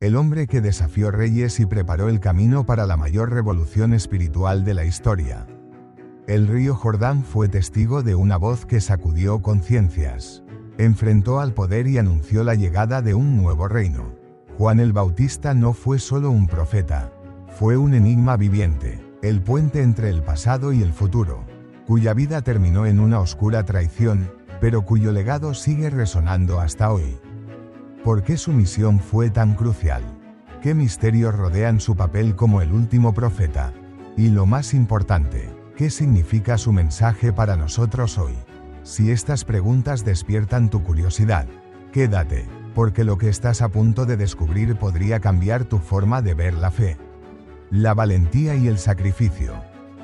el hombre que desafió reyes y preparó el camino para la mayor revolución espiritual de la historia. El río Jordán fue testigo de una voz que sacudió conciencias. Enfrentó al poder y anunció la llegada de un nuevo reino. Juan el Bautista no fue solo un profeta, fue un enigma viviente, el puente entre el pasado y el futuro, cuya vida terminó en una oscura traición, pero cuyo legado sigue resonando hasta hoy. ¿Por qué su misión fue tan crucial? ¿Qué misterios rodean su papel como el último profeta? Y lo más importante, ¿qué significa su mensaje para nosotros hoy? Si estas preguntas despiertan tu curiosidad, quédate, porque lo que estás a punto de descubrir podría cambiar tu forma de ver la fe, la valentía y el sacrificio.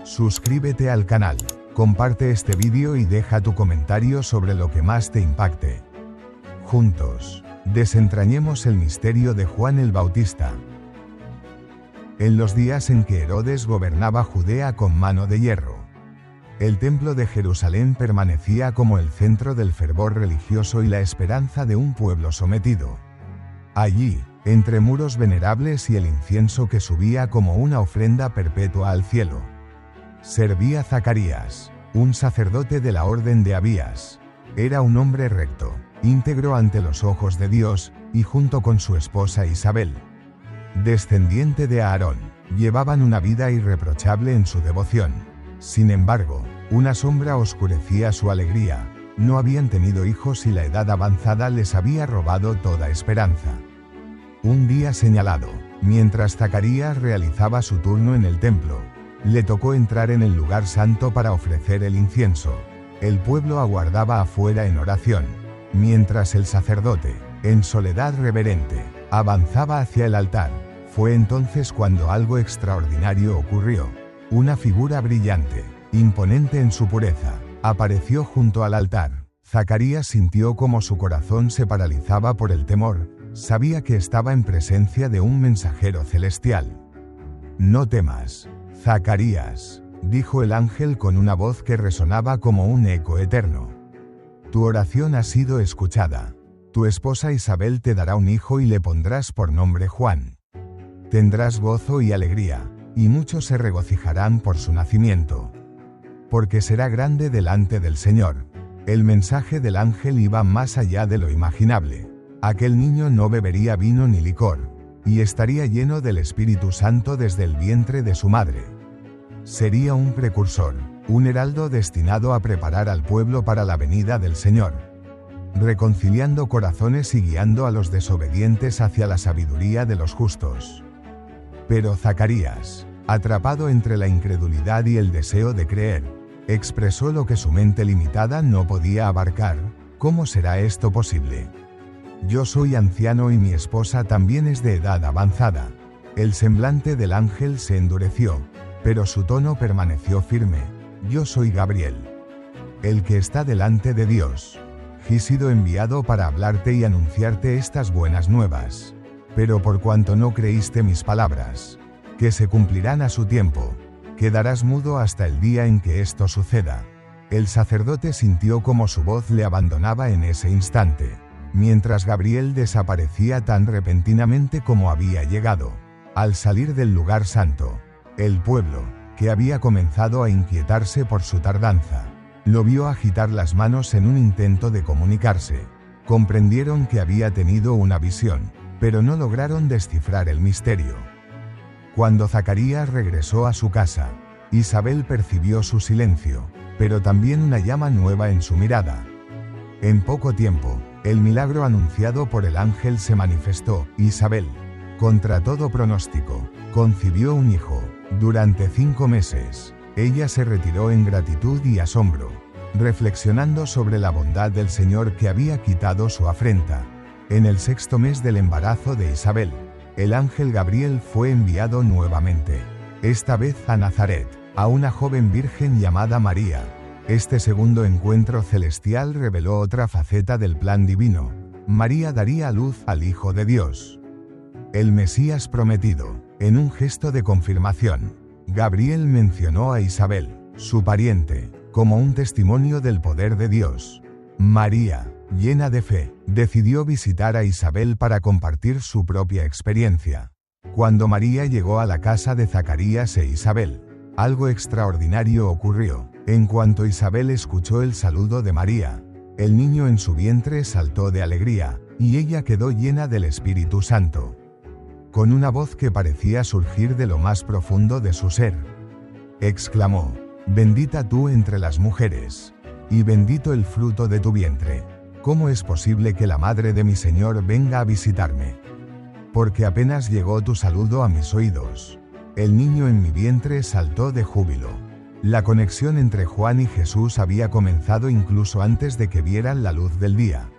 Suscríbete al canal, comparte este vídeo y deja tu comentario sobre lo que más te impacte. Juntos, desentrañemos el misterio de Juan el Bautista. En los días en que Herodes gobernaba Judea con mano de hierro, el templo de Jerusalén permanecía como el centro del fervor religioso y la esperanza de un pueblo sometido. Allí, entre muros venerables y el incienso que subía como una ofrenda perpetua al cielo, servía Zacarías, un sacerdote de la orden de Abías. Era un hombre recto, íntegro ante los ojos de Dios, y junto con su esposa Isabel, descendiente de Aarón, llevaban una vida irreprochable en su devoción. Sin embargo, una sombra oscurecía su alegría. No habían tenido hijos y la edad avanzada les había robado toda esperanza. Un día señalado, mientras Zacarías realizaba su turno en el templo, le tocó entrar en el lugar santo para ofrecer el incienso. El pueblo aguardaba afuera en oración, mientras el sacerdote, en soledad reverente, avanzaba hacia el altar. Fue entonces cuando algo extraordinario ocurrió. Una figura brillante, imponente en su pureza, apareció junto al altar. Zacarías sintió como su corazón se paralizaba por el temor. Sabía que estaba en presencia de un mensajero celestial. «No temas, Zacarías», dijo el ángel con una voz que resonaba como un eco eterno. «Tu oración ha sido escuchada. Tu esposa Isabel te dará un hijo y le pondrás por nombre Juan. Tendrás gozo y alegría, y muchos se regocijarán por su nacimiento, porque será grande delante del Señor». El mensaje del ángel iba más allá de lo imaginable. Aquel niño no bebería vino ni licor, y estaría lleno del Espíritu Santo desde el vientre de su madre. Sería un precursor, un heraldo destinado a preparar al pueblo para la venida del Señor, reconciliando corazones y guiando a los desobedientes hacia la sabiduría de los justos. Pero Zacarías, atrapado entre la incredulidad y el deseo de creer, expresó lo que su mente limitada no podía abarcar. «¿Cómo será esto posible? Yo soy anciano y mi esposa también es de edad avanzada». El semblante del ángel se endureció, pero su tono permaneció firme. «Yo soy Gabriel, el que está delante de Dios. He sido enviado para hablarte y anunciarte estas buenas nuevas. Pero por cuanto no creíste mis palabras, que se cumplirán a su tiempo, quedarás mudo hasta el día en que esto suceda». El sacerdote sintió como su voz le abandonaba en ese instante, mientras Gabriel desaparecía tan repentinamente como había llegado. Al salir del lugar santo, el pueblo, que había comenzado a inquietarse por su tardanza, lo vio agitar las manos en un intento de comunicarse. Comprendieron que había tenido una visión, pero no lograron descifrar el misterio. Cuando Zacarías regresó a su casa, Isabel percibió su silencio, pero también una llama nueva en su mirada. En poco tiempo, el milagro anunciado por el ángel se manifestó. Isabel, contra todo pronóstico, concibió un hijo. Durante 5 meses, ella se retiró en gratitud y asombro, reflexionando sobre la bondad del Señor que había quitado su afrenta. En el 6º mes del embarazo de Isabel, el ángel Gabriel fue enviado nuevamente, esta vez a Nazaret, a una joven virgen llamada María. Este segundo encuentro celestial reveló otra faceta del plan divino. María daría a luz al Hijo de Dios, el Mesías prometido. En un gesto de confirmación, Gabriel mencionó a Isabel, su pariente, como un testimonio del poder de Dios. María, llena de fe, decidió visitar a Isabel para compartir su propia experiencia. Cuando María llegó a la casa de Zacarías e Isabel, algo extraordinario ocurrió. En cuanto Isabel escuchó el saludo de María, el niño en su vientre saltó de alegría, y ella quedó llena del Espíritu Santo. Con una voz que parecía surgir de lo más profundo de su ser, exclamó: «Bendita tú entre las mujeres, y bendito el fruto de tu vientre. ¿Cómo es posible que la madre de mi Señor venga a visitarme? Porque apenas llegó tu saludo a mis oídos, el niño en mi vientre saltó de júbilo». La conexión entre Juan y Jesús había comenzado incluso antes de que vieran la luz del día.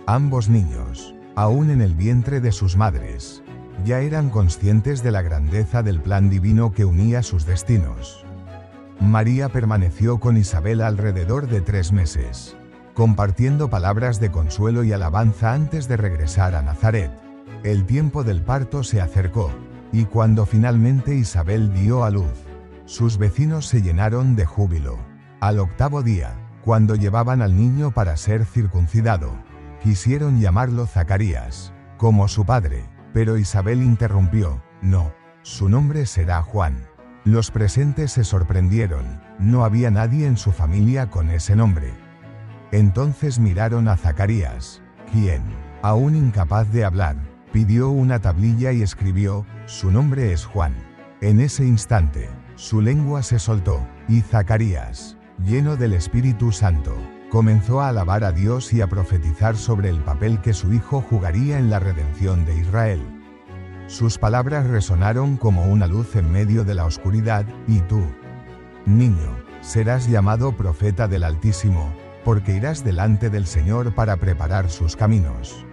Ambos niños, aún en el vientre de sus madres, ya eran conscientes de la grandeza del plan divino que unía sus destinos. María permaneció con Isabel alrededor de 3 meses, compartiendo palabras de consuelo y alabanza antes de regresar a Nazaret. El tiempo del parto se acercó, y cuando finalmente Isabel dio a luz, sus vecinos se llenaron de júbilo. Al 8º día, cuando llevaban al niño para ser circuncidado, quisieron llamarlo Zacarías, como su padre, pero Isabel interrumpió: «No, su nombre será Juan». Los presentes se sorprendieron, no había nadie en su familia con ese nombre. Entonces miraron a Zacarías, quien, aún incapaz de hablar, pidió una tablilla y escribió: «Su nombre es Juan». En ese instante, su lengua se soltó, y Zacarías, lleno del Espíritu Santo, comenzó a alabar a Dios y a profetizar sobre el papel que su hijo jugaría en la redención de Israel. Sus palabras resonaron como una luz en medio de la oscuridad: «Y tú, niño, serás llamado profeta del Altísimo, porque irás delante del Señor para preparar sus caminos,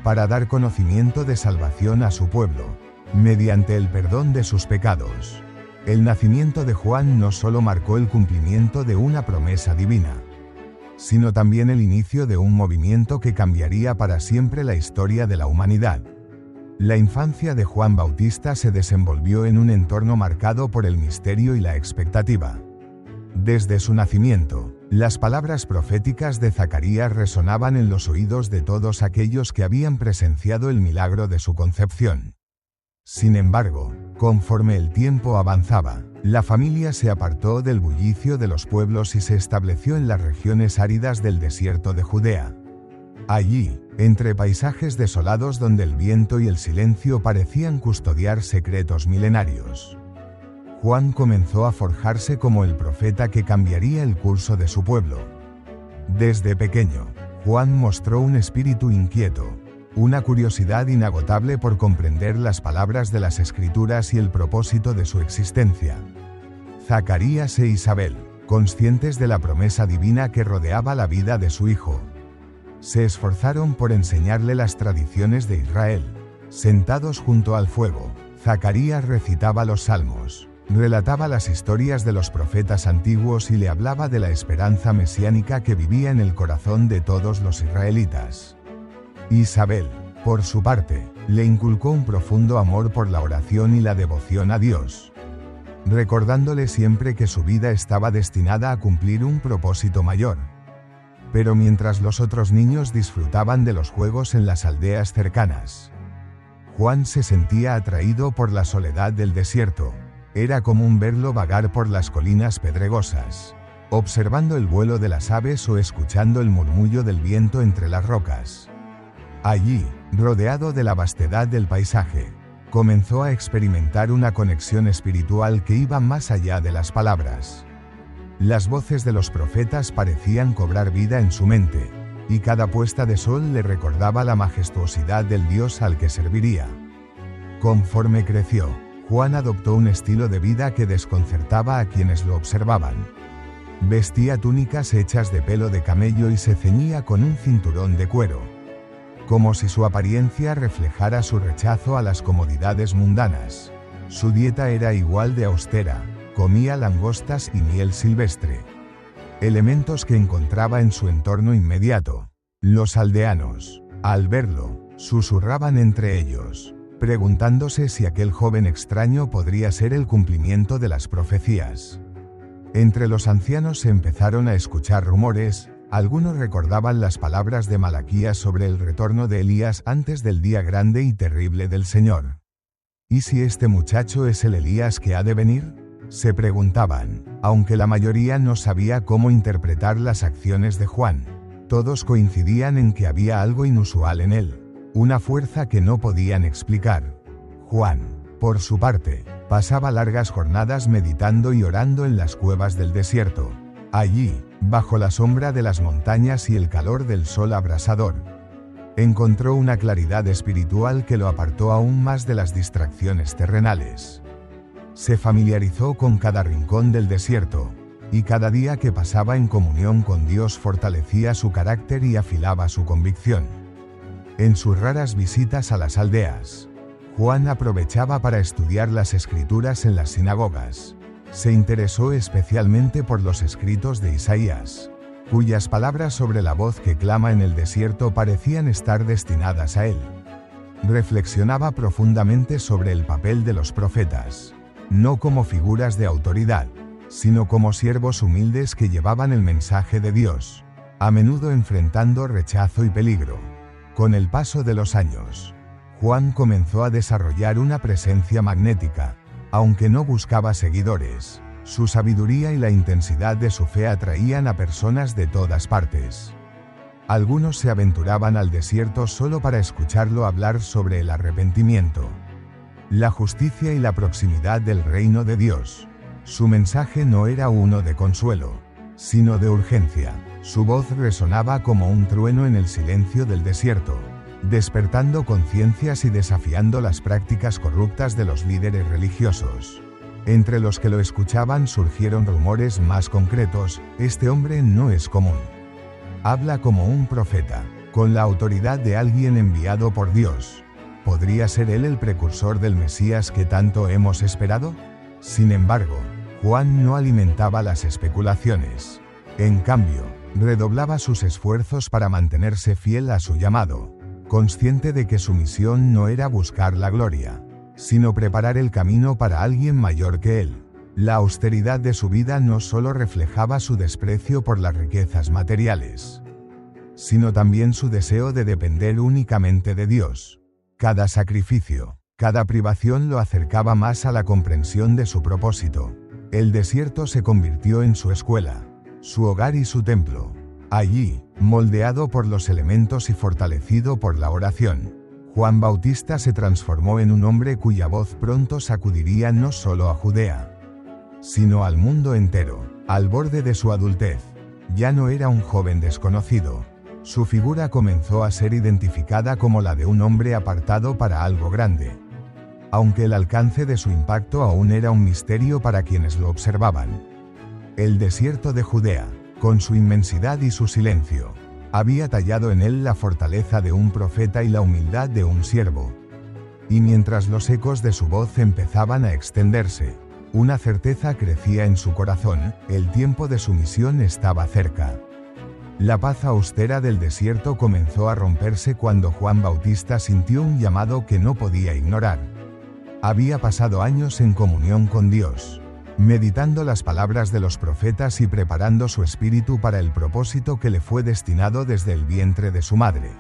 para dar conocimiento de salvación a su pueblo, mediante el perdón de sus pecados». El nacimiento de Juan no solo marcó el cumplimiento de una promesa divina, sino también el inicio de un movimiento que cambiaría para siempre la historia de la humanidad. La infancia de Juan Bautista se desenvolvió en un entorno marcado por el misterio y la expectativa. Desde su nacimiento, las palabras proféticas de Zacarías resonaban en los oídos de todos aquellos que habían presenciado el milagro de su concepción. Sin embargo, conforme el tiempo avanzaba, la familia se apartó del bullicio de los pueblos y se estableció en las regiones áridas del desierto de Judea. Allí, entre paisajes desolados donde el viento y el silencio parecían custodiar secretos milenarios, Juan comenzó a forjarse como el profeta que cambiaría el curso de su pueblo. Desde pequeño, Juan mostró un espíritu inquieto, una curiosidad inagotable por comprender las palabras de las Escrituras y el propósito de su existencia. Zacarías e Isabel, conscientes de la promesa divina que rodeaba la vida de su hijo, se esforzaron por enseñarle las tradiciones de Israel. Sentados junto al fuego, Zacarías recitaba los salmos, relataba las historias de los profetas antiguos y le hablaba de la esperanza mesiánica que vivía en el corazón de todos los israelitas. Isabel, por su parte, le inculcó un profundo amor por la oración y la devoción a Dios, recordándole siempre que su vida estaba destinada a cumplir un propósito mayor. Pero mientras los otros niños disfrutaban de los juegos en las aldeas cercanas, Juan se sentía atraído por la soledad del desierto. Era común verlo vagar por las colinas pedregosas, observando el vuelo de las aves o escuchando el murmullo del viento entre las rocas. Allí, rodeado de la vastedad del paisaje, comenzó a experimentar una conexión espiritual que iba más allá de las palabras. Las voces de los profetas parecían cobrar vida en su mente, y cada puesta de sol le recordaba la majestuosidad del Dios al que serviría. Conforme creció, Juan adoptó un estilo de vida que desconcertaba a quienes lo observaban. Vestía túnicas hechas de pelo de camello y se ceñía con un cinturón de cuero, como si su apariencia reflejara su rechazo a las comodidades mundanas. Su dieta era igual de austera, comía langostas y miel silvestre, elementos que encontraba en su entorno inmediato. Los aldeanos, al verlo, susurraban entre ellos, preguntándose si aquel joven extraño podría ser el cumplimiento de las profecías. Entre los ancianos se empezaron a escuchar rumores: Algunos recordaban las palabras de Malaquías sobre el retorno de Elías antes del día grande y terrible del Señor. ¿Y si este muchacho es el Elías que ha de venir?, se preguntaban, aunque la mayoría no sabía cómo interpretar las acciones de Juan. Todos coincidían en que había algo inusual en él, una fuerza que no podían explicar. Juan, por su parte, pasaba largas jornadas meditando y orando en las cuevas del desierto. Allí, bajo la sombra de las montañas y el calor del sol abrasador, encontró una claridad espiritual que lo apartó aún más de las distracciones terrenales. Se familiarizó con cada rincón del desierto, y cada día que pasaba en comunión con Dios fortalecía su carácter y afilaba su convicción. En sus raras visitas a las aldeas, Juan aprovechaba para estudiar las escrituras en las sinagogas. Se interesó especialmente por los escritos de Isaías, cuyas palabras sobre la voz que clama en el desierto parecían estar destinadas a él. Reflexionaba profundamente sobre el papel de los profetas, no como figuras de autoridad, sino como siervos humildes que llevaban el mensaje de Dios, a menudo enfrentando rechazo y peligro. Con el paso de los años, Juan comenzó a desarrollar una presencia magnética, aunque no buscaba seguidores. Su sabiduría y la intensidad de su fe atraían a personas de todas partes. Algunos se aventuraban al desierto solo para escucharlo hablar sobre el arrepentimiento, la justicia y la proximidad del reino de Dios. Su mensaje no era uno de consuelo, sino de urgencia. Su voz resonaba como un trueno en el silencio del desierto, despertando conciencias y desafiando las prácticas corruptas de los líderes religiosos. Entre los que lo escuchaban surgieron rumores más concretos: este hombre no es común. Habla como un profeta, con la autoridad de alguien enviado por Dios. ¿Podría ser él el precursor del Mesías que tanto hemos esperado? Sin embargo, Juan no alimentaba las especulaciones. En cambio, redoblaba sus esfuerzos para mantenerse fiel a su llamado, consciente de que su misión no era buscar la gloria, sino preparar el camino para alguien mayor que él. La austeridad de su vida no solo reflejaba su desprecio por las riquezas materiales, sino también su deseo de depender únicamente de Dios. Cada sacrificio, cada privación lo acercaba más a la comprensión de su propósito. El desierto se convirtió en su escuela, su hogar y su templo. Allí, moldeado por los elementos y fortalecido por la oración, Juan Bautista se transformó en un hombre cuya voz pronto sacudiría no solo a Judea, sino al mundo entero. Al borde de su adultez, ya no era un joven desconocido. Su figura comenzó a ser identificada como la de un hombre apartado para algo grande, aunque el alcance de su impacto aún era un misterio para quienes lo observaban. El desierto de Judea, con su inmensidad y su silencio, había tallado en él la fortaleza de un profeta y la humildad de un siervo. Y mientras los ecos de su voz empezaban a extenderse, una certeza crecía en su corazón: el tiempo de su misión estaba cerca. La paz austera del desierto comenzó a romperse cuando Juan Bautista sintió un llamado que no podía ignorar. Había pasado años en comunión con Dios, meditando las palabras de los profetas y preparando su espíritu para el propósito que le fue destinado desde el vientre de su madre.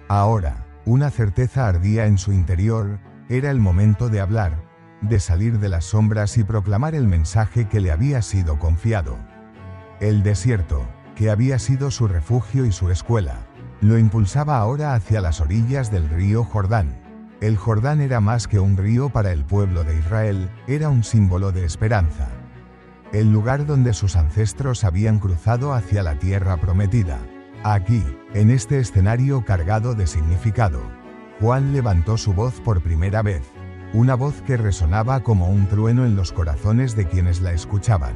Ahora, una certeza ardía en su interior: era el momento de hablar, de salir de las sombras y proclamar el mensaje que le había sido confiado. El desierto, que había sido su refugio y su escuela, lo impulsaba ahora hacia las orillas del río Jordán. El Jordán era más que un río para el pueblo de Israel, era un símbolo de esperanza. El lugar donde sus ancestros habían cruzado hacia la tierra prometida. Aquí, en este escenario cargado de significado, Juan levantó su voz por primera vez, una voz que resonaba como un trueno en los corazones de quienes la escuchaban.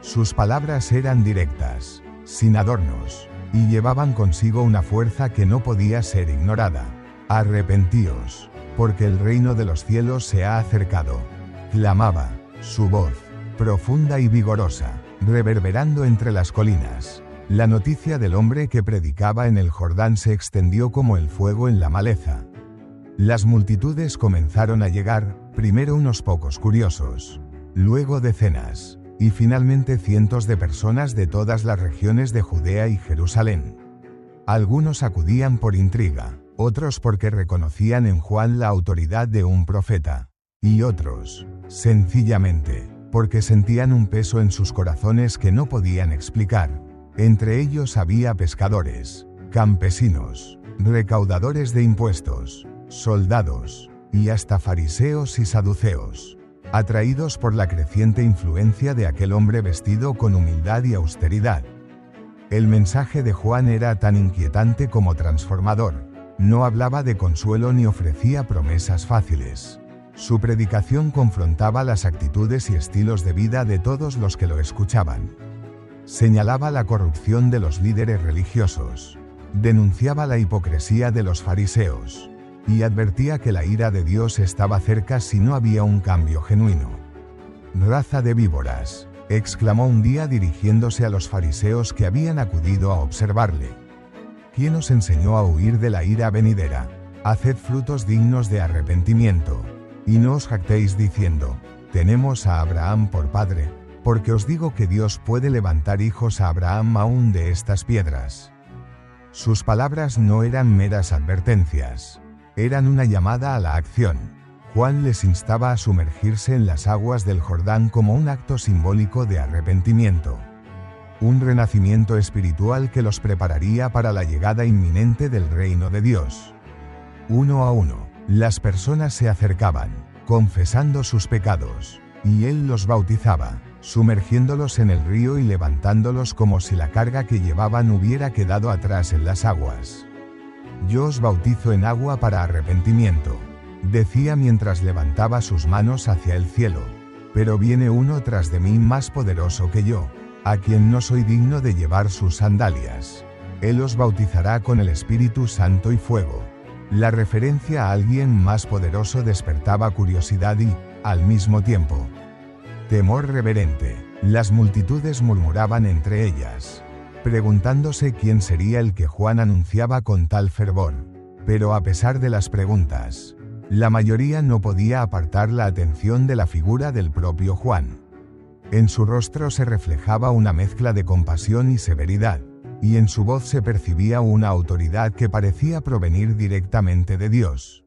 Sus palabras eran directas, sin adornos, y llevaban consigo una fuerza que no podía ser ignorada. Arrepentíos, porque el reino de los cielos se ha acercado, clamaba su voz, profunda y vigorosa, reverberando entre las colinas. La noticia del hombre que predicaba en el Jordán se extendió como el fuego en la maleza. Las multitudes comenzaron a llegar, primero unos pocos curiosos, luego decenas, y finalmente cientos de personas de todas las regiones de Judea y Jerusalén. Algunos acudían por intriga, otros porque reconocían en Juan la autoridad de un profeta, y otros, sencillamente, porque sentían un peso en sus corazones que no podían explicar. Entre ellos había pescadores, campesinos, recaudadores de impuestos, soldados, y hasta fariseos y saduceos, atraídos por la creciente influencia de aquel hombre vestido con humildad y austeridad. El mensaje de Juan era tan inquietante como transformador. No hablaba de consuelo ni ofrecía promesas fáciles. Su predicación confrontaba las actitudes y estilos de vida de todos los que lo escuchaban. Señalaba la corrupción de los líderes religiosos, denunciaba la hipocresía de los fariseos, y advertía que la ira de Dios estaba cerca si no había un cambio genuino. «Raza de víboras», exclamó un día dirigiéndose a los fariseos que habían acudido a observarle. «¿Quién os enseñó a huir de la ira venidera? Haced frutos dignos de arrepentimiento, y no os jactéis diciendo, tenemos a Abraham por padre, porque os digo que Dios puede levantar hijos a Abraham aún de estas piedras». Sus palabras no eran meras advertencias, eran una llamada a la acción. Juan les instaba a sumergirse en las aguas del Jordán como un acto simbólico de arrepentimiento. Un renacimiento espiritual que los prepararía para la llegada inminente del reino de Dios. Uno a uno, las personas se acercaban, confesando sus pecados, y él los bautizaba, sumergiéndolos en el río y levantándolos como si la carga que llevaban hubiera quedado atrás en las aguas. «Yo os bautizo en agua para arrepentimiento», decía mientras levantaba sus manos hacia el cielo, «pero viene uno tras de mí más poderoso que yo, a quien no soy digno de llevar sus sandalias. Él os bautizará con el Espíritu Santo y fuego». La referencia a alguien más poderoso despertaba curiosidad y, al mismo tiempo, temor reverente. Las multitudes murmuraban entre ellas, preguntándose quién sería el que Juan anunciaba con tal fervor. Pero a pesar de las preguntas, la mayoría no podía apartar la atención de la figura del propio Juan. En su rostro se reflejaba una mezcla de compasión y severidad, y en su voz se percibía una autoridad que parecía provenir directamente de Dios.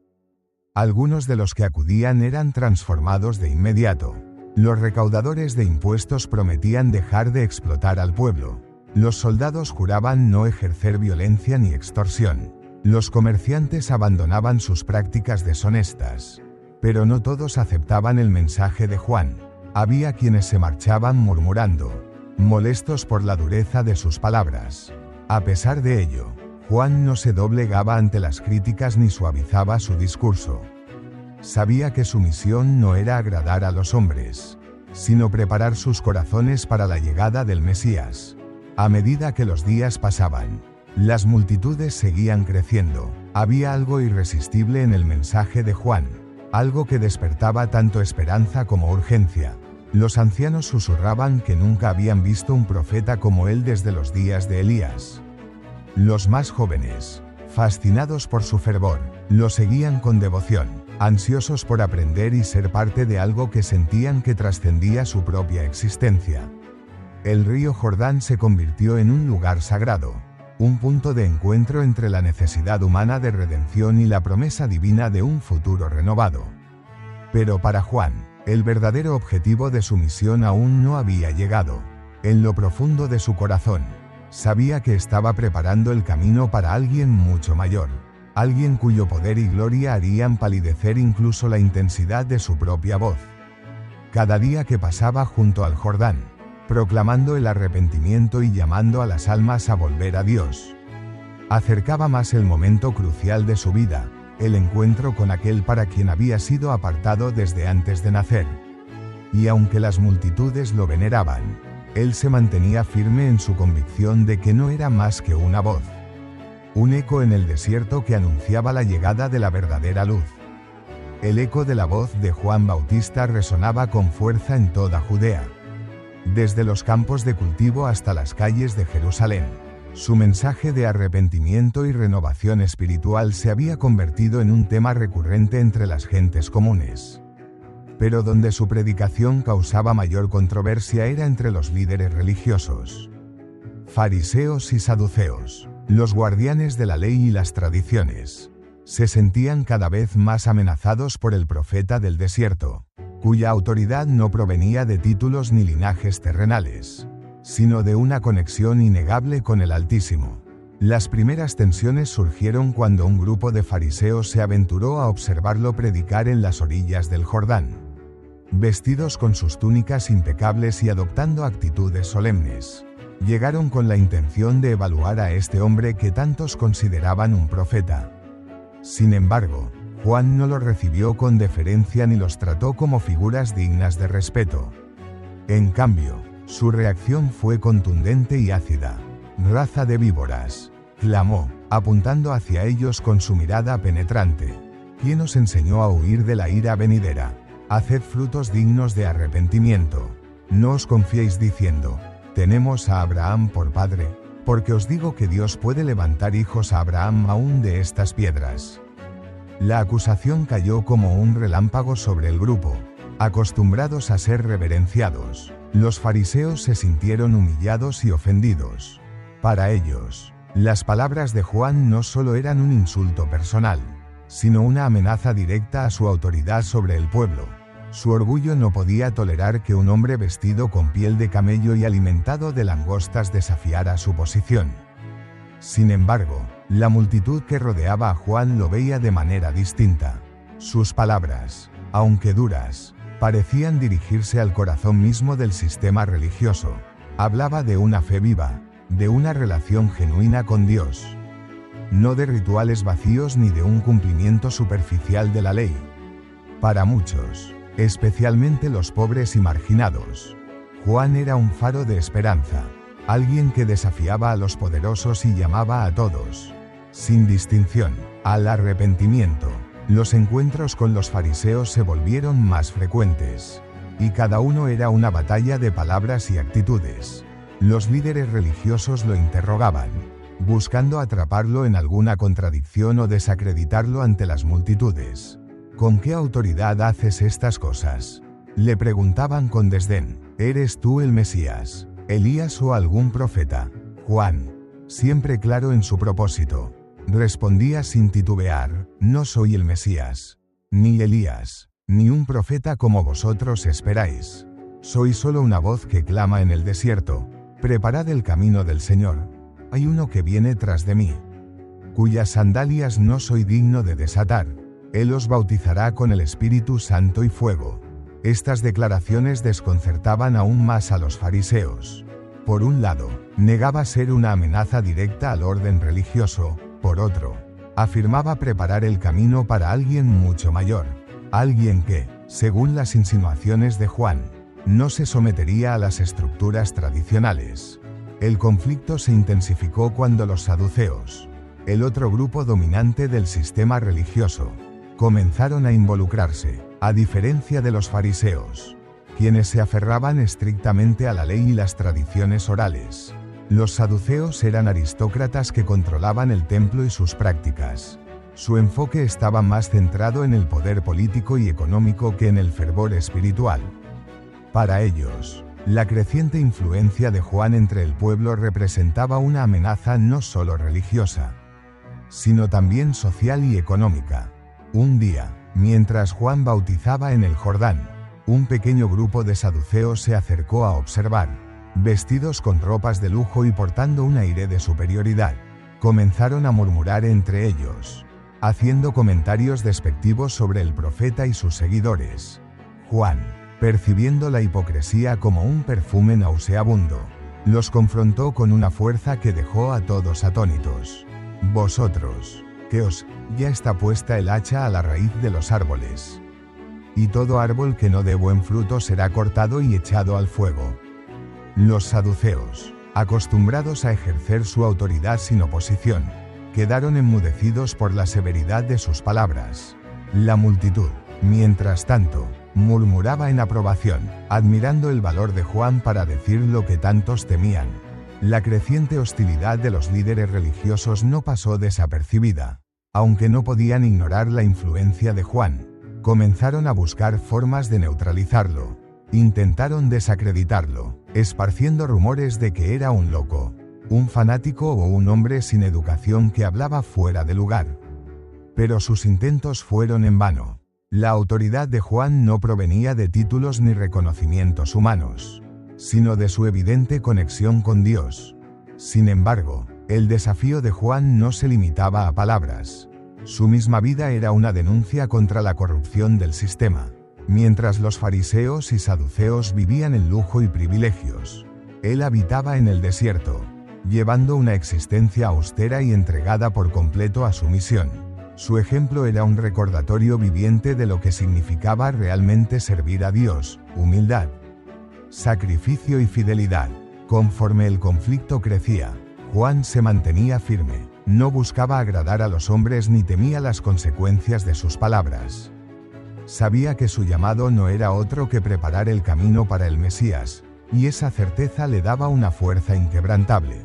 Algunos de los que acudían eran transformados de inmediato. Los recaudadores de impuestos prometían dejar de explotar al pueblo. Los soldados juraban no ejercer violencia ni extorsión. Los comerciantes abandonaban sus prácticas deshonestas. Pero no todos aceptaban el mensaje de Juan. Había quienes se marchaban murmurando, molestos por la dureza de sus palabras. A pesar de ello, Juan no se doblegaba ante las críticas ni suavizaba su discurso. Sabía que su misión no era agradar a los hombres, sino preparar sus corazones para la llegada del Mesías. A medida que los días pasaban, las multitudes seguían creciendo. Había algo irresistible en el mensaje de Juan, algo que despertaba tanto esperanza como urgencia. Los ancianos susurraban que nunca habían visto un profeta como él desde los días de Elías. Los más jóvenes, fascinados por su fervor, lo seguían con devoción, ansiosos por aprender y ser parte de algo que sentían que trascendía su propia existencia. El río Jordán se convirtió en un lugar sagrado, un punto de encuentro entre la necesidad humana de redención y la promesa divina de un futuro renovado. Pero para Juan, el verdadero objetivo de su misión aún no había llegado. En lo profundo de su corazón, sabía que estaba preparando el camino para alguien mucho mayor, alguien cuyo poder y gloria harían palidecer incluso la intensidad de su propia voz. Cada día que pasaba junto al Jordán, proclamando el arrepentimiento y llamando a las almas a volver a Dios, acercaba más el momento crucial de su vida, el encuentro con aquel para quien había sido apartado desde antes de nacer. Y aunque las multitudes lo veneraban, él se mantenía firme en su convicción de que no era más que una voz, un eco en el desierto que anunciaba la llegada de la verdadera luz. El eco de la voz de Juan Bautista resonaba con fuerza en toda Judea, desde los campos de cultivo hasta las calles de Jerusalén. Su mensaje de arrepentimiento y renovación espiritual se había convertido en un tema recurrente entre las gentes comunes. pero donde su predicación causaba mayor controversia era entre los líderes religiosos. Fariseos y saduceos, los guardianes de la ley y las tradiciones, se sentían cada vez más amenazados por el profeta del desierto, cuya autoridad no provenía de títulos ni linajes terrenales, sino de una conexión innegable con el Altísimo. Las primeras tensiones surgieron cuando un grupo de fariseos se aventuró a observarlo predicar en las orillas del Jordán, vestidos con sus túnicas impecables y adoptando actitudes solemnes. Llegaron con la intención de evaluar a este hombre que tantos consideraban un profeta. Sin embargo, Juan no los recibió con deferencia ni los trató como figuras dignas de respeto. En cambio, su reacción fue contundente y ácida. «Raza de víboras», clamó, apuntando hacia ellos con su mirada penetrante. «¿Quién os enseñó a huir de la ira venidera? Haced frutos dignos de arrepentimiento. No os confiéis diciendo, tenemos a Abraham por padre, porque os digo que Dios puede levantar hijos a Abraham aún de estas piedras». La acusación cayó como un relámpago sobre el grupo. Acostumbrados a ser reverenciados, los fariseos se sintieron humillados y ofendidos. Para ellos, las palabras de Juan no solo eran un insulto personal, sino una amenaza directa a su autoridad sobre el pueblo. Su orgullo no podía tolerar que un hombre vestido con piel de camello y alimentado de langostas desafiara su posición. Sin embargo, la multitud que rodeaba a Juan lo veía de manera distinta. Sus palabras, aunque duras, parecían dirigirse al corazón mismo del sistema religioso. Hablaba de una fe viva, de una relación genuina con Dios. No de rituales vacíos ni de un cumplimiento superficial de la ley. Para muchos, especialmente los pobres y marginados, Juan era un faro de esperanza, alguien que desafiaba a los poderosos y llamaba a todos, sin distinción, al arrepentimiento. Los encuentros con los fariseos se volvieron más frecuentes, y cada uno era una batalla de palabras y actitudes. Los líderes religiosos lo interrogaban, buscando atraparlo en alguna contradicción o desacreditarlo ante las multitudes. ¿Con qué autoridad haces estas cosas?, le preguntaban con desdén. ¿Eres tú el Mesías, Elías o algún profeta? Juan, siempre claro en su propósito, respondía sin titubear: no soy el Mesías, ni Elías, ni un profeta como vosotros esperáis. Soy solo una voz que clama en el desierto: preparad el camino del Señor. Hay uno que viene tras de mí, cuyas sandalias no soy digno de desatar. Él os bautizará con el Espíritu Santo y fuego. Estas declaraciones desconcertaban aún más a los fariseos. Por un lado, negaba ser una amenaza directa al orden religioso. Por otro, afirmaba preparar el camino para alguien mucho mayor. Alguien que, según las insinuaciones de Juan, no se sometería a las estructuras tradicionales. El conflicto se intensificó cuando los saduceos, el otro grupo dominante del sistema religioso, comenzaron a involucrarse, a diferencia de los fariseos, quienes se aferraban estrictamente a la ley y las tradiciones orales. Los saduceos eran aristócratas que controlaban el templo y sus prácticas. Su enfoque estaba más centrado en el poder político y económico que en el fervor espiritual. Para ellos, la creciente influencia de Juan entre el pueblo representaba una amenaza no solo religiosa, sino también social y económica. Un día, mientras Juan bautizaba en el Jordán, un pequeño grupo de saduceos se acercó a observar. Vestidos con ropas de lujo y portando un aire de superioridad, comenzaron a murmurar entre ellos, haciendo comentarios despectivos sobre el profeta y sus seguidores. Juan, percibiendo la hipocresía como un perfume nauseabundo, los confrontó con una fuerza que dejó a todos atónitos. Vosotros, que os, ya está puesta el hacha a la raíz de los árboles, y todo árbol que no dé buen fruto será cortado y echado al fuego. Los saduceos, acostumbrados a ejercer su autoridad sin oposición, quedaron enmudecidos por la severidad de sus palabras. La multitud, mientras tanto, murmuraba en aprobación, admirando el valor de Juan para decir lo que tantos temían. La creciente hostilidad de los líderes religiosos no pasó desapercibida, aunque no podían ignorar la influencia de Juan. Comenzaron a buscar formas de neutralizarlo. Intentaron desacreditarlo, esparciendo rumores de que era un loco, un fanático o un hombre sin educación que hablaba fuera de lugar. Pero sus intentos fueron en vano. La autoridad de Juan no provenía de títulos ni reconocimientos humanos, sino de su evidente conexión con Dios. Sin embargo, el desafío de Juan no se limitaba a palabras. Su misma vida era una denuncia contra la corrupción del sistema. Mientras los fariseos y saduceos vivían en lujo y privilegios, él habitaba en el desierto, llevando una existencia austera y entregada por completo a su misión. Su ejemplo era un recordatorio viviente de lo que significaba realmente servir a Dios: humildad, sacrificio y fidelidad. Conforme el conflicto crecía, Juan se mantenía firme, no buscaba agradar a los hombres ni temía las consecuencias de sus palabras. Sabía que su llamado no era otro que preparar el camino para el Mesías, y esa certeza le daba una fuerza inquebrantable.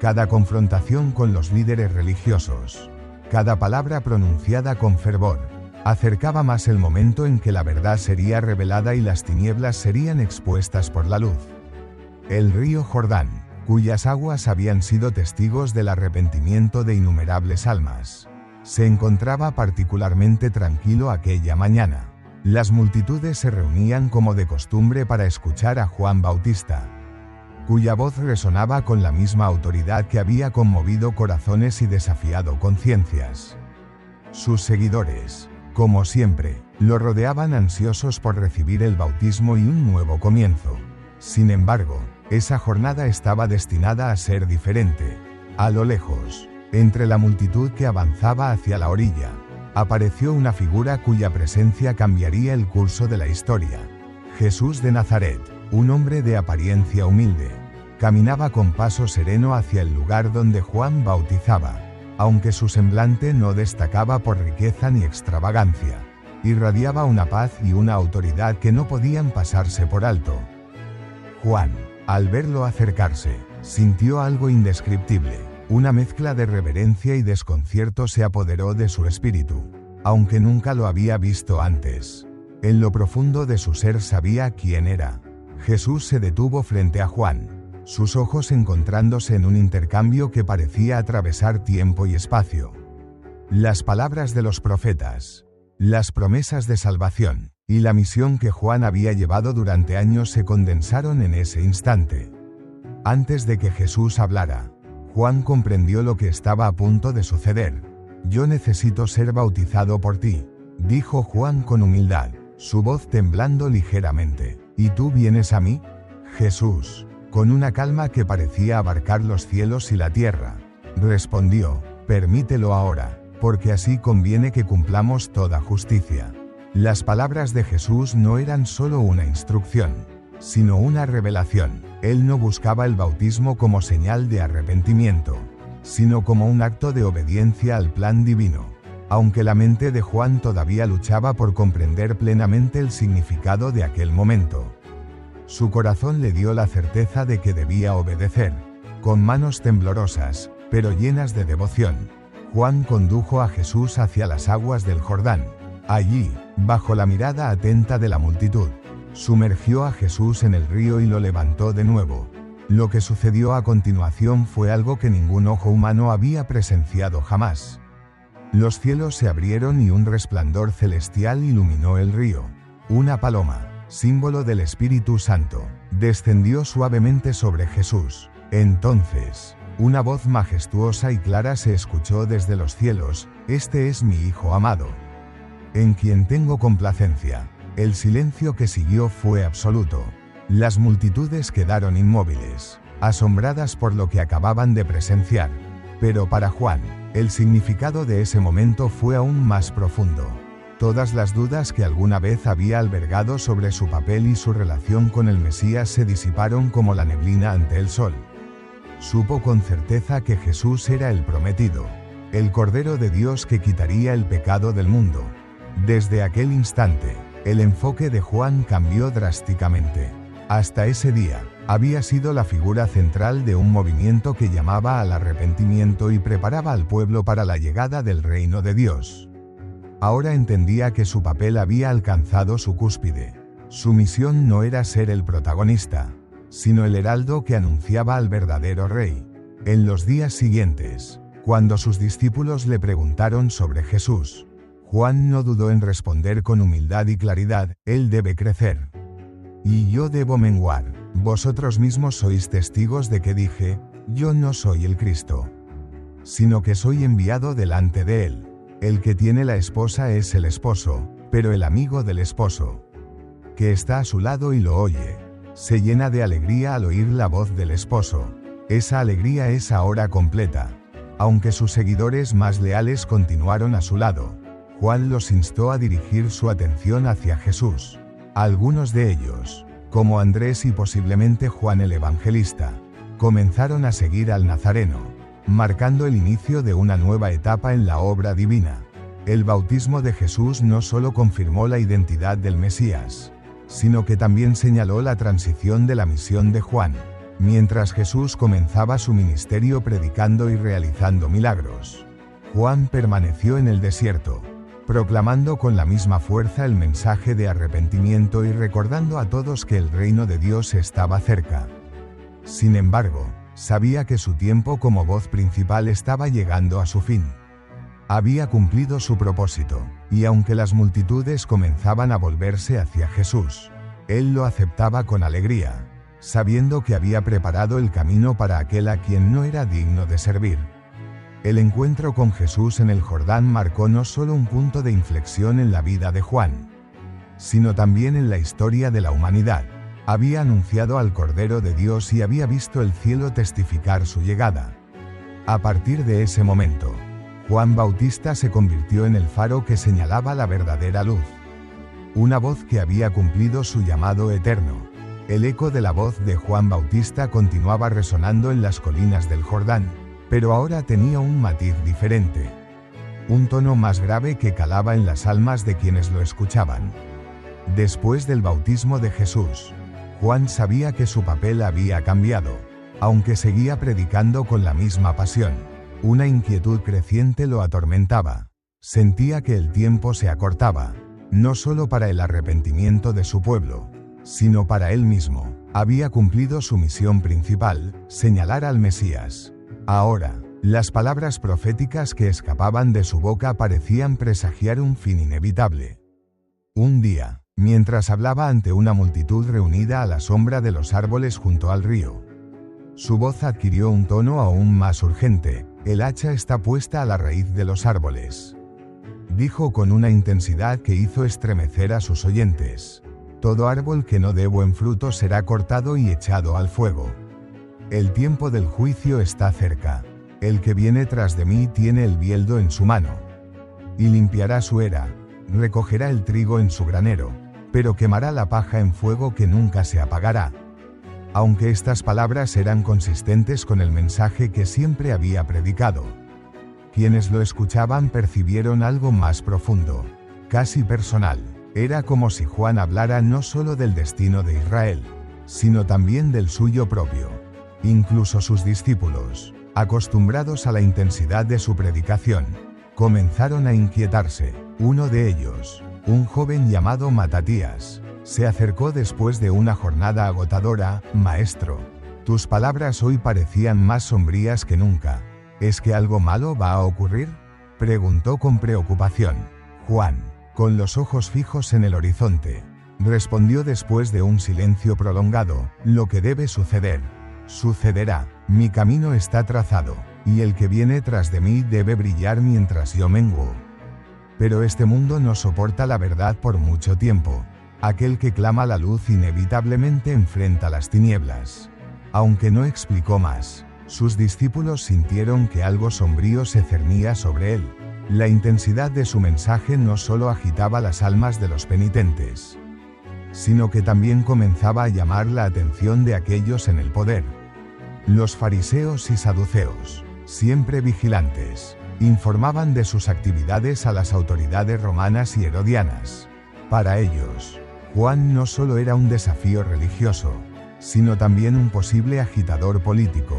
Cada confrontación con los líderes religiosos, cada palabra pronunciada con fervor, acercaba más el momento en que la verdad sería revelada y las tinieblas serían expuestas por la luz. El río Jordán, cuyas aguas habían sido testigos del arrepentimiento de innumerables almas, se encontraba particularmente tranquilo aquella mañana. Las multitudes se reunían como de costumbre para escuchar a Juan Bautista, cuya voz resonaba con la misma autoridad que había conmovido corazones y desafiado conciencias. Sus seguidores, como siempre, lo rodeaban ansiosos por recibir el bautismo y un nuevo comienzo. Sin embargo, esa jornada estaba destinada a ser diferente. A lo lejos, entre la multitud que avanzaba hacia la orilla, apareció una figura cuya presencia cambiaría el curso de la historia. Jesús de Nazaret, un hombre de apariencia humilde, caminaba con paso sereno hacia el lugar donde Juan bautizaba, aunque su semblante no destacaba por riqueza ni extravagancia. Irradiaba una paz y una autoridad que no podían pasarse por alto. Juan, al verlo acercarse, sintió algo indescriptible. Una mezcla de reverencia y desconcierto se apoderó de su espíritu, aunque nunca lo había visto antes. En lo profundo de su ser sabía quién era. Jesús se detuvo frente a Juan, sus ojos encontrándose en un intercambio que parecía atravesar tiempo y espacio. Las palabras de los profetas, las promesas de salvación, y la misión que Juan había llevado durante años se condensaron en ese instante. Antes de que Jesús hablara, Juan comprendió lo que estaba a punto de suceder. «Yo necesito ser bautizado por ti», dijo Juan con humildad, su voz temblando ligeramente. «¿Y tú vienes a mí?» Jesús, con una calma que parecía abarcar los cielos y la tierra, respondió: «Permítelo ahora, porque así conviene que cumplamos toda justicia». Las palabras de Jesús no eran solo una instrucción, sino una revelación. Él no buscaba el bautismo como señal de arrepentimiento, sino como un acto de obediencia al plan divino. Aunque la mente de Juan todavía luchaba por comprender plenamente el significado de aquel momento, su corazón le dio la certeza de que debía obedecer. Con manos temblorosas, pero llenas de devoción, Juan condujo a Jesús hacia las aguas del Jordán. Allí, bajo la mirada atenta de la multitud, sumergió a Jesús en el río y lo levantó de nuevo. Lo que sucedió a continuación fue algo que ningún ojo humano había presenciado jamás. Los cielos se abrieron y un resplandor celestial iluminó el río. Una paloma, símbolo del Espíritu Santo, descendió suavemente sobre Jesús. Entonces, una voz majestuosa y clara se escuchó desde los cielos: «Este es mi Hijo amado, en quien tengo complacencia». El silencio que siguió fue absoluto. Las multitudes quedaron inmóviles, asombradas por lo que acababan de presenciar. Pero para Juan, el significado de ese momento fue aún más profundo. Todas las dudas que alguna vez había albergado sobre su papel y su relación con el Mesías se disiparon como la neblina ante el sol. Supo con certeza que Jesús era el prometido, el Cordero de Dios que quitaría el pecado del mundo. Desde aquel instante, el enfoque de Juan cambió drásticamente. Hasta ese día, había sido la figura central de un movimiento que llamaba al arrepentimiento y preparaba al pueblo para la llegada del reino de Dios. Ahora entendía que su papel había alcanzado su cúspide. Su misión no era ser el protagonista, sino el heraldo que anunciaba al verdadero rey. En los días siguientes, cuando sus discípulos le preguntaron sobre Jesús, Juan no dudó en responder con humildad y claridad: Él debe crecer, y yo debo menguar. Vosotros mismos sois testigos de que dije: yo no soy el Cristo, sino que soy enviado delante de él. El que tiene la esposa es el esposo, pero el amigo del esposo, que está a su lado y lo oye, se llena de alegría al oír la voz del esposo. Esa alegría es ahora completa. Aunque sus seguidores más leales continuaron a su lado, Juan los instó a dirigir su atención hacia Jesús. Algunos de ellos, como Andrés y posiblemente Juan el Evangelista, comenzaron a seguir al Nazareno, marcando el inicio de una nueva etapa en la obra divina. El bautismo de Jesús no solo confirmó la identidad del Mesías, sino que también señaló la transición de la misión de Juan. Mientras Jesús comenzaba su ministerio predicando y realizando milagros, Juan permaneció en el desierto, proclamando con la misma fuerza el mensaje de arrepentimiento y recordando a todos que el reino de Dios estaba cerca. Sin embargo, sabía que su tiempo como voz principal estaba llegando a su fin. Había cumplido su propósito, y aunque las multitudes comenzaban a volverse hacia Jesús, él lo aceptaba con alegría, sabiendo que había preparado el camino para aquel a quien no era digno de servir. El encuentro con Jesús en el Jordán marcó no solo un punto de inflexión en la vida de Juan, sino también en la historia de la humanidad. Había anunciado al Cordero de Dios y había visto el cielo testificar su llegada. A partir de ese momento, Juan Bautista se convirtió en el faro que señalaba la verdadera luz. Una voz que había cumplido su llamado eterno. El eco de la voz de Juan Bautista continuaba resonando en las colinas del Jordán, pero ahora tenía un matiz diferente. Un tono más grave que calaba en las almas de quienes lo escuchaban. Después del bautismo de Jesús, Juan sabía que su papel había cambiado, aunque seguía predicando con la misma pasión. Una inquietud creciente lo atormentaba. Sentía que el tiempo se acortaba, no solo para el arrepentimiento de su pueblo, sino para él mismo. Había cumplido su misión principal, señalar al Mesías. Ahora, las palabras proféticas que escapaban de su boca parecían presagiar un fin inevitable. Un día, mientras hablaba ante una multitud reunida a la sombra de los árboles junto al río, su voz adquirió un tono aún más urgente: el hacha está puesta a la raíz de los árboles. Dijo con una intensidad que hizo estremecer a sus oyentes: todo árbol que no dé buen fruto será cortado y echado al fuego. El tiempo del juicio está cerca. El que viene tras de mí tiene el bieldo en su mano, y limpiará su era, recogerá el trigo en su granero, pero quemará la paja en fuego que nunca se apagará. Aunque estas palabras eran consistentes con el mensaje que siempre había predicado, quienes lo escuchaban percibieron algo más profundo, casi personal. Era como si Juan hablara no solo del destino de Israel, sino también del suyo propio. Incluso sus discípulos, acostumbrados a la intensidad de su predicación, comenzaron a inquietarse. Uno de ellos, un joven llamado Matatías, se acercó después de una jornada agotadora: Maestro, tus palabras hoy parecían más sombrías que nunca. ¿Es que algo malo va a ocurrir?, preguntó con preocupación. Juan, con los ojos fijos en el horizonte, respondió después de un silencio prolongado: lo que debe suceder, sucederá. Mi camino está trazado, y el que viene tras de mí debe brillar mientras yo menguo. Pero este mundo no soporta la verdad por mucho tiempo. Aquel que clama la luz inevitablemente enfrenta las tinieblas. Aunque no explicó más, sus discípulos sintieron que algo sombrío se cernía sobre él. La intensidad de su mensaje no solo agitaba las almas de los penitentes, sino que también comenzaba a llamar la atención de aquellos en el poder. Los fariseos y saduceos, siempre vigilantes, informaban de sus actividades a las autoridades romanas y herodianas. Para ellos, Juan no solo era un desafío religioso, sino también un posible agitador político.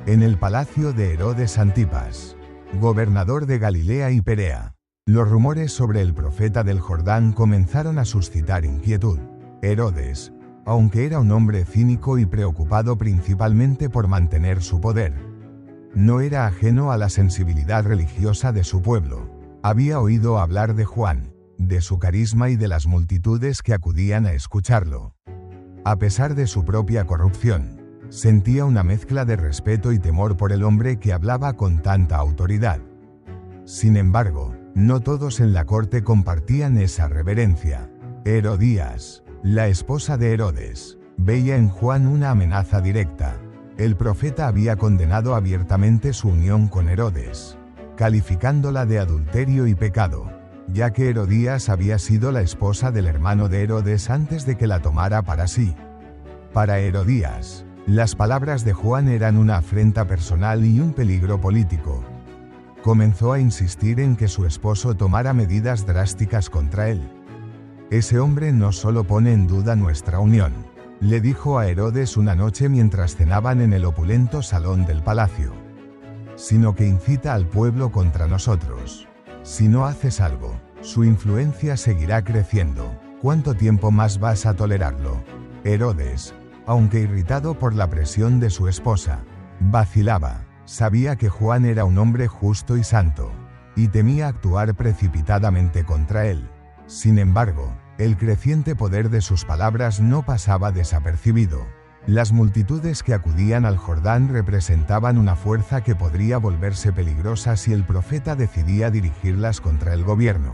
En el palacio de Herodes Antipas, gobernador de Galilea y Perea, Los rumores sobre el profeta del Jordán comenzaron a suscitar inquietud. Herodes, aunque era un hombre cínico y preocupado principalmente por mantener su poder, no era ajeno a la sensibilidad religiosa de su pueblo. Había oído hablar de Juan, de su carisma y de las multitudes que acudían a escucharlo. A pesar de su propia corrupción, sentía una mezcla de respeto y temor por el hombre que hablaba con tanta autoridad. Sin embargo, no todos en la corte compartían esa reverencia. Herodías, la esposa de Herodes, veía en Juan una amenaza directa. El profeta había condenado abiertamente su unión con Herodes, calificándola de adulterio y pecado, ya que Herodías había sido la esposa del hermano de Herodes antes de que la tomara para sí. Para Herodías, las palabras de Juan eran una afrenta personal y un peligro político. Comenzó a insistir en que su esposo tomara medidas drásticas contra él. Ese hombre no solo pone en duda nuestra unión, le dijo a Herodes una noche mientras cenaban en el opulento salón del palacio, sino que incita al pueblo contra nosotros. Si no haces algo, su influencia seguirá creciendo. ¿Cuánto tiempo más vas a tolerarlo? Herodes, aunque irritado por la presión de su esposa, vacilaba. Sabía que Juan era un hombre justo y santo, y temía actuar precipitadamente contra él. Sin embargo, el creciente poder de sus palabras no pasaba desapercibido. Las multitudes que acudían al Jordán representaban una fuerza que podría volverse peligrosa si el profeta decidía dirigirlas contra el gobierno.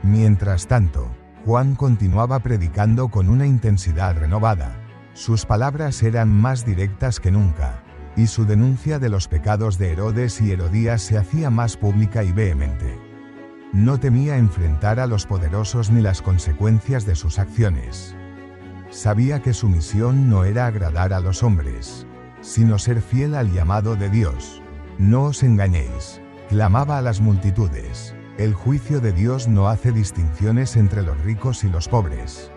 Mientras tanto, Juan continuaba predicando con una intensidad renovada. Sus palabras eran más directas que nunca, y su denuncia de los pecados de Herodes y Herodías se hacía más pública y vehemente. No temía enfrentar a los poderosos ni las consecuencias de sus acciones. Sabía que su misión no era agradar a los hombres, sino ser fiel al llamado de Dios. No os engañéis, clamaba a las multitudes. El juicio de Dios no hace distinciones entre los ricos y los pobres,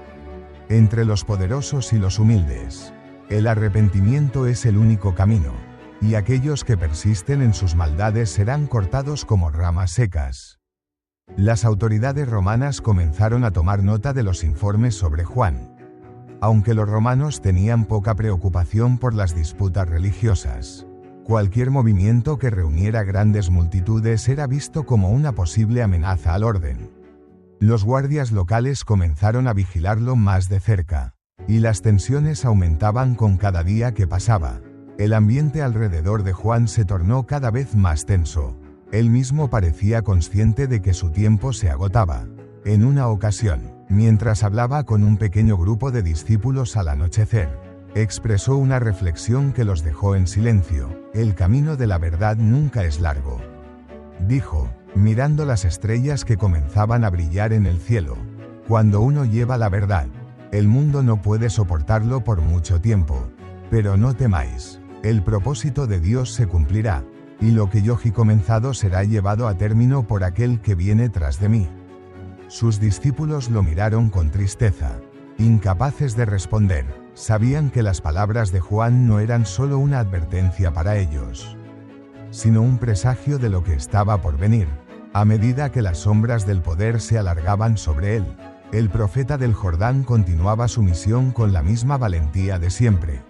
entre los poderosos y los humildes. El arrepentimiento es el único camino, y aquellos que persisten en sus maldades serán cortados como ramas secas. Las autoridades romanas comenzaron a tomar nota de los informes sobre Juan. Aunque los romanos tenían poca preocupación por las disputas religiosas, cualquier movimiento que reuniera grandes multitudes era visto como una posible amenaza al orden. Los guardias locales comenzaron a vigilarlo más de cerca, y las tensiones aumentaban con cada día que pasaba. El ambiente alrededor de Juan se tornó cada vez más tenso. Él mismo parecía consciente de que su tiempo se agotaba. En una ocasión, mientras hablaba con un pequeño grupo de discípulos al anochecer, expresó una reflexión que los dejó en silencio. El camino de la verdad nunca es largo, dijo, mirando las estrellas que comenzaban a brillar en el cielo. Cuando uno lleva la verdad, el mundo no puede soportarlo por mucho tiempo. Pero no temáis, el propósito de Dios se cumplirá, y lo que yo he comenzado será llevado a término por aquel que viene tras de mí. Sus discípulos lo miraron con tristeza, incapaces de responder. Sabían que las palabras de Juan no eran solo una advertencia para ellos, sino un presagio de lo que estaba por venir. A medida que las sombras del poder se alargaban sobre él, el profeta del Jordán continuaba su misión con la misma valentía de siempre,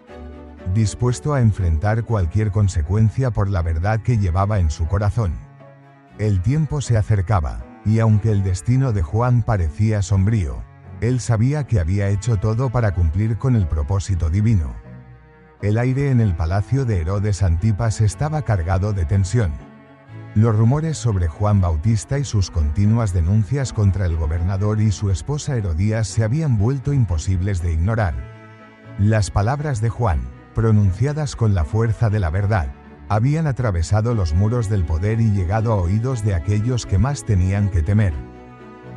dispuesto a enfrentar cualquier consecuencia por la verdad que llevaba en su corazón. El tiempo se acercaba, y aunque el destino de Juan parecía sombrío, él sabía que había hecho todo para cumplir con el propósito divino. El aire en el palacio de Herodes Antipas estaba cargado de tensión. Los rumores sobre Juan Bautista y sus continuas denuncias contra el gobernador y su esposa Herodías se habían vuelto imposibles de ignorar. Las palabras de Juan, pronunciadas con la fuerza de la verdad, habían atravesado los muros del poder y llegado a oídos de aquellos que más tenían que temer.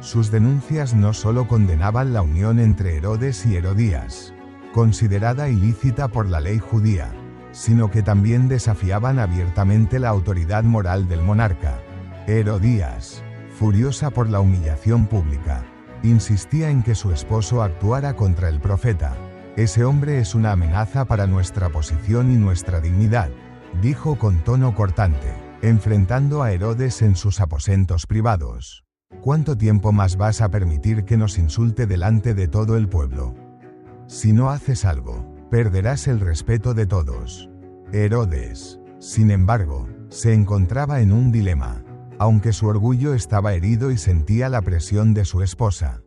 Sus denuncias no solo condenaban la unión entre Herodes y Herodías, considerada ilícita por la ley judía, sino que también desafiaban abiertamente la autoridad moral del monarca. Herodías, furiosa por la humillación pública, insistía en que su esposo actuara contra el profeta. Ese hombre es una amenaza para nuestra posición y nuestra dignidad, dijo con tono cortante. enfrentando a Herodes en sus aposentos privados. ¿Cuánto tiempo más vas a permitir que nos insulte delante de todo el pueblo? Si no haces algo, perderás el respeto de todos. Herodes, sin embargo, se encontraba en un dilema, aunque su orgullo estaba herido y sentía la presión de su esposa.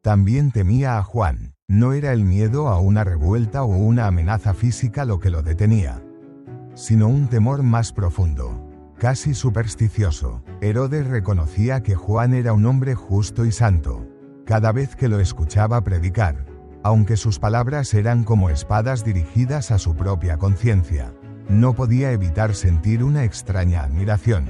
También temía a Juan. No era el miedo a una revuelta o una amenaza física lo que lo detenía, sino un temor más profundo, casi supersticioso. Herodes reconocía que Juan era un hombre justo y santo. Cada vez que lo escuchaba predicar, aunque sus palabras eran como espadas dirigidas a su propia conciencia, no podía evitar sentir una extraña admiración.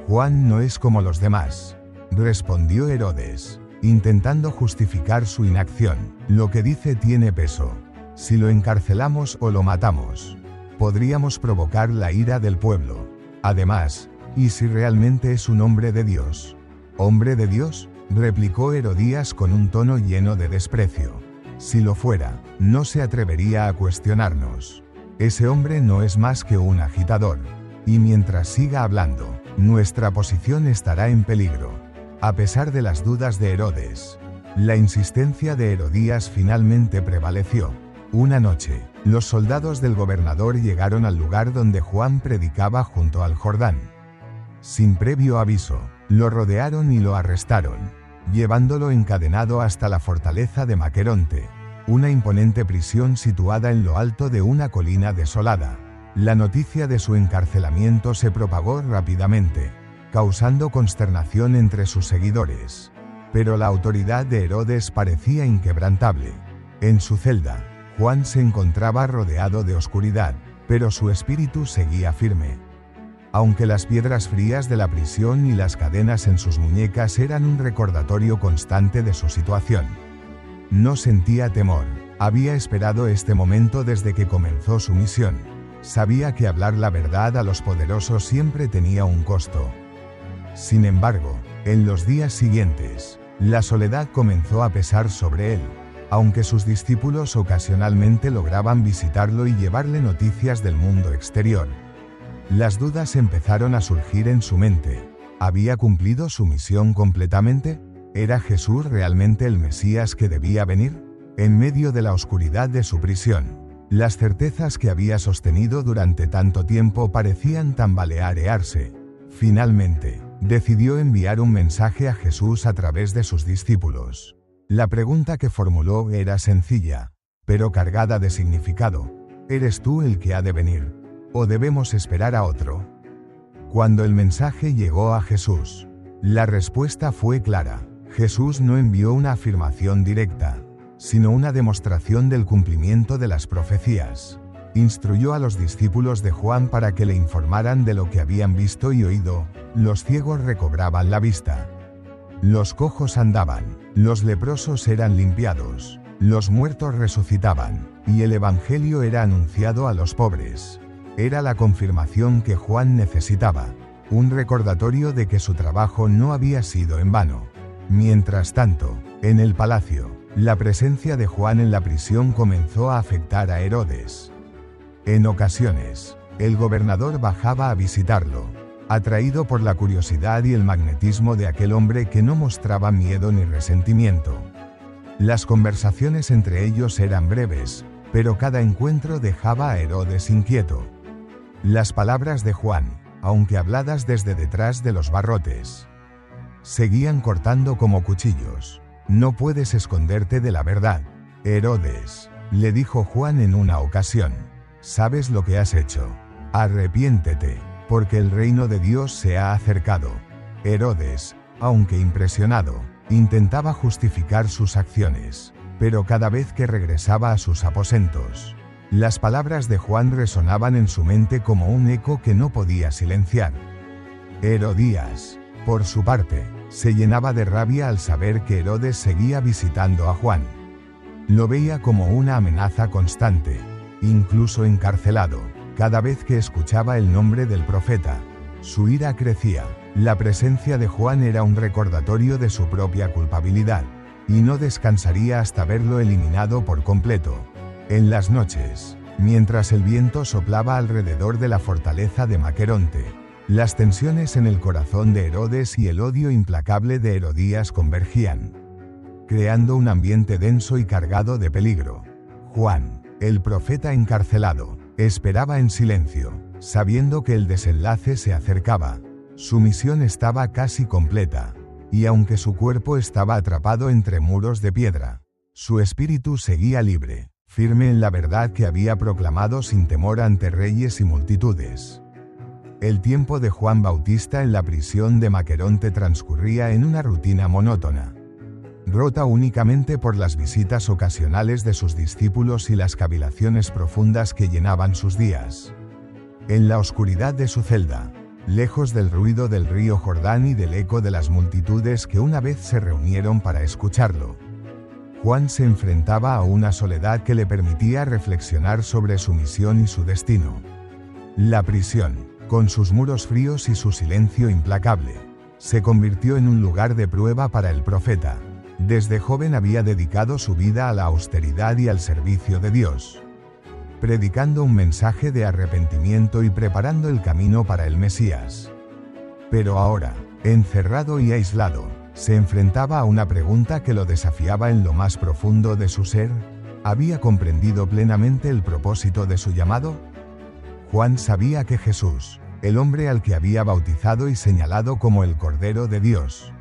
Juan no es como los demás, respondió Herodes, intentando justificar su inacción. Lo que dice tiene peso. Si lo encarcelamos o lo matamos, podríamos provocar la ira del pueblo. Además, ¿y si realmente es un hombre de Dios? ¿Hombre de Dios?, replicó Herodías con un tono lleno de desprecio. Si lo fuera, no se atrevería a cuestionarnos. Ese hombre no es más que un agitador. Y mientras siga hablando, nuestra posición estará en peligro. A pesar de las dudas de Herodes, la insistencia de Herodías finalmente prevaleció. Una noche, los soldados del gobernador llegaron al lugar donde Juan predicaba junto al Jordán. Sin previo aviso, lo rodearon y lo arrestaron, llevándolo encadenado hasta la fortaleza de Maqueronte, una imponente prisión situada en lo alto de una colina desolada. La noticia de su encarcelamiento se propagó rápidamente, causando consternación entre sus seguidores. Pero la autoridad de Herodes parecía inquebrantable. En su celda, Juan se encontraba rodeado de oscuridad, pero su espíritu seguía firme. Aunque las piedras frías de la prisión y las cadenas en sus muñecas eran un recordatorio constante de su situación, no sentía temor. Había esperado este momento desde que comenzó su misión. Sabía que hablar la verdad a los poderosos siempre tenía un costo. Sin embargo, en los días siguientes, la soledad comenzó a pesar sobre él, aunque sus discípulos ocasionalmente lograban visitarlo y llevarle noticias del mundo exterior. Las dudas empezaron a surgir en su mente. ¿Había cumplido su misión completamente? ¿Era Jesús realmente el Mesías que debía venir? En medio de la oscuridad de su prisión, las certezas que había sostenido durante tanto tiempo parecían tambalearse. Finalmente, decidió enviar un mensaje a Jesús a través de sus discípulos. La pregunta que formuló era sencilla, pero cargada de significado. ¿Eres tú el que ha de venir? ¿O debemos esperar a otro? Cuando el mensaje llegó a Jesús, la respuesta fue clara. Jesús no envió una afirmación directa, sino una demostración del cumplimiento de las profecías. Instruyó a los discípulos de Juan para que le informaran de lo que habían visto y oído. Los ciegos recobraban la vista, los cojos andaban, los leprosos eran limpiados, los muertos resucitaban, y el evangelio era anunciado a los pobres. Era la confirmación que Juan necesitaba, un recordatorio de que su trabajo no había sido en vano. Mientras tanto, en el palacio, la presencia de Juan en la prisión comenzó a afectar a Herodes. En ocasiones, el gobernador bajaba a visitarlo, atraído por la curiosidad y el magnetismo de aquel hombre que no mostraba miedo ni resentimiento. Las conversaciones entre ellos eran breves, pero cada encuentro dejaba a Herodes inquieto. Las palabras de Juan, aunque habladas desde detrás de los barrotes, seguían cortando como cuchillos. No puedes esconderte de la verdad, Herodes, le dijo Juan en una ocasión. ¿Sabes lo que has hecho? Arrepiéntete, porque el reino de Dios se ha acercado. Herodes, aunque impresionado, intentaba justificar sus acciones, pero cada vez que regresaba a sus aposentos, las palabras de Juan resonaban en su mente como un eco que no podía silenciar. Herodías, por su parte, se llenaba de rabia al saber que Herodes seguía visitando a Juan. Lo veía como una amenaza constante, incluso encarcelado. Cada vez que escuchaba el nombre del profeta, su ira crecía. La presencia de Juan era un recordatorio de su propia culpabilidad, y no descansaría hasta verlo eliminado por completo. En las noches, mientras el viento soplaba alrededor de la fortaleza de Maqueronte, Las tensiones en el corazón de Herodes y el odio implacable de Herodías convergían, creando un ambiente denso y cargado de peligro. Juan, el profeta encarcelado, esperaba en silencio, sabiendo que el desenlace se acercaba. Su misión estaba casi completa, y aunque su cuerpo estaba atrapado entre muros de piedra, su espíritu seguía libre, firme en la verdad que había proclamado sin temor ante reyes y multitudes. El tiempo de Juan Bautista en la prisión de Maqueronte transcurría en una rutina monótona, rota únicamente por las visitas ocasionales de sus discípulos y las cavilaciones profundas que llenaban sus días. En la oscuridad de su celda, lejos del ruido del río Jordán y del eco de las multitudes que una vez se reunieron para escucharlo, Juan se enfrentaba a una soledad que le permitía reflexionar sobre su misión y su destino. La prisión, con sus muros fríos y su silencio implacable, se convirtió en un lugar de prueba para el profeta. Desde joven había dedicado su vida a la austeridad y al servicio de Dios, predicando un mensaje de arrepentimiento y preparando el camino para el Mesías. Pero ahora, encerrado y aislado, se enfrentaba a una pregunta que lo desafiaba en lo más profundo de su ser. ¿Había comprendido plenamente el propósito de su llamado? Juan sabía que Jesús, el hombre al que había bautizado y señalado como el Cordero de Dios,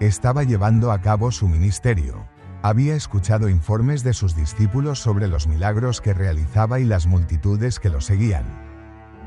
estaba llevando a cabo su ministerio. Había escuchado informes de sus discípulos sobre los milagros que realizaba y las multitudes que lo seguían.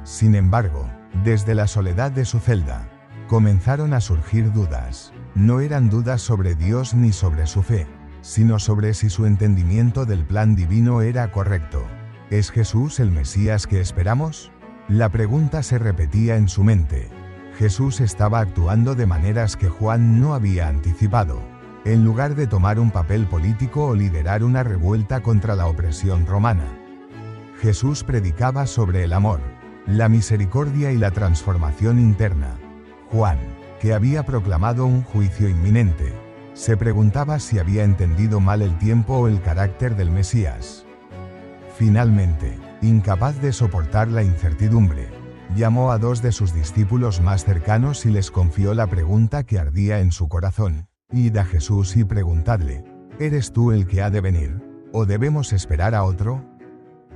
Sin embargo, desde la soledad de su celda, comenzaron a surgir dudas. No eran dudas sobre Dios ni sobre su fe, sino sobre si su entendimiento del plan divino era correcto. ¿Es Jesús el Mesías que esperamos? La pregunta se repetía en su mente. Jesús estaba actuando de maneras que Juan no había anticipado. En lugar de tomar un papel político o liderar una revuelta contra la opresión romana, Jesús predicaba sobre el amor, la misericordia y la transformación interna. Juan, que había proclamado un juicio inminente, se preguntaba si había entendido mal el tiempo o el carácter del Mesías. Finalmente, incapaz de soportar la incertidumbre, llamó a dos de sus discípulos más cercanos y les confió la pregunta que ardía en su corazón. Id a Jesús y preguntadle, ¿eres tú el que ha de venir, o debemos esperar a otro?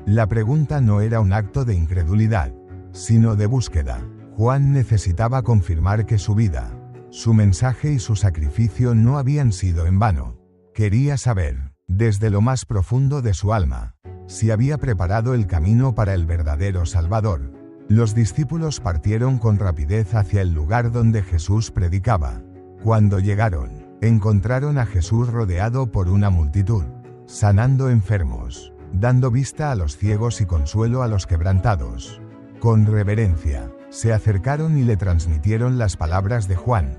La pregunta no era un acto de incredulidad, sino de búsqueda. Juan necesitaba confirmar que su vida, su mensaje y su sacrificio no habían sido en vano. Quería saber, desde lo más profundo de su alma, si había preparado el camino para el verdadero Salvador. Los discípulos partieron con rapidez hacia el lugar donde Jesús predicaba. Cuando llegaron, encontraron a Jesús rodeado por una multitud, sanando enfermos, dando vista a los ciegos y consuelo a los quebrantados. Con reverencia, se acercaron y le transmitieron las palabras de Juan.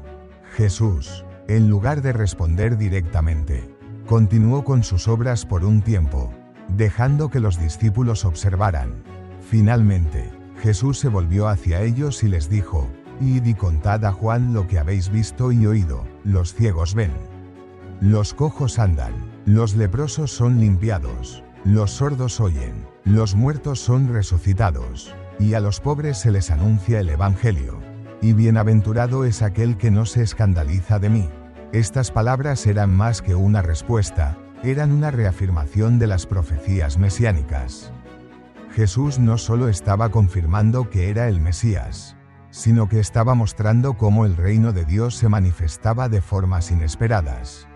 Jesús, en lugar de responder directamente, continuó con sus obras por un tiempo, dejando que los discípulos observaran. Finalmente, Jesús se volvió hacia ellos y les dijo, id y contad a Juan lo que habéis visto y oído. Los ciegos ven, los cojos andan, los leprosos son limpiados, los sordos oyen, los muertos son resucitados, y a los pobres se les anuncia el Evangelio. Y bienaventurado es aquel que no se escandaliza de mí. Estas palabras eran más que una respuesta, eran una reafirmación de las profecías mesiánicas. Jesús no solo estaba confirmando que era el Mesías, sino que estaba mostrando cómo el reino de Dios se manifestaba de formas inesperadas.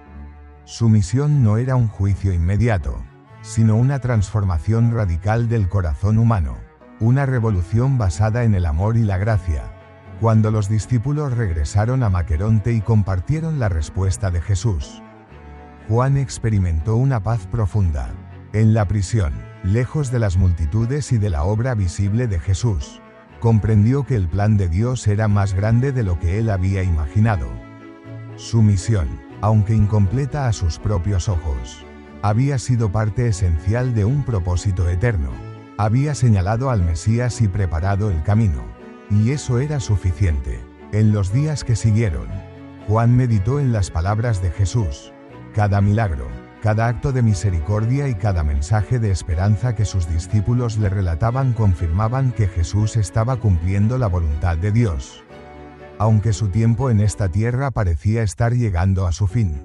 Su misión no era un juicio inmediato, sino una transformación radical del corazón humano, una revolución basada en el amor y la gracia. Cuando los discípulos regresaron a Maqueronte y compartieron la respuesta de Jesús, Juan experimentó una paz profunda. En la prisión, lejos de las multitudes y de la obra visible de Jesús, comprendió que el plan de Dios era más grande de lo que él había imaginado. Su misión, aunque incompleta a sus propios ojos, había sido parte esencial de un propósito eterno. Había señalado al Mesías y preparado el camino, y eso era suficiente. En los días que siguieron, Juan meditó en las palabras de Jesús. Cada milagro, Cada acto de misericordia y cada mensaje de esperanza que sus discípulos le relataban confirmaban que Jesús estaba cumpliendo la voluntad de Dios. Aunque su tiempo en esta tierra parecía estar llegando a su fin,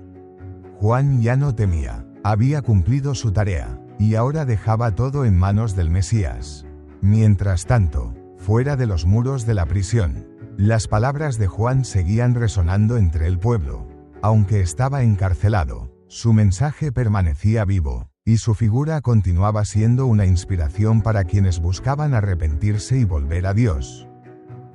Juan ya no temía. Había cumplido su tarea, y ahora dejaba todo en manos del Mesías. Mientras tanto, fuera de los muros de la prisión, las palabras de Juan seguían resonando entre el pueblo. Aunque estaba encarcelado, su mensaje permanecía vivo, y su figura continuaba siendo una inspiración para quienes buscaban arrepentirse y volver a Dios.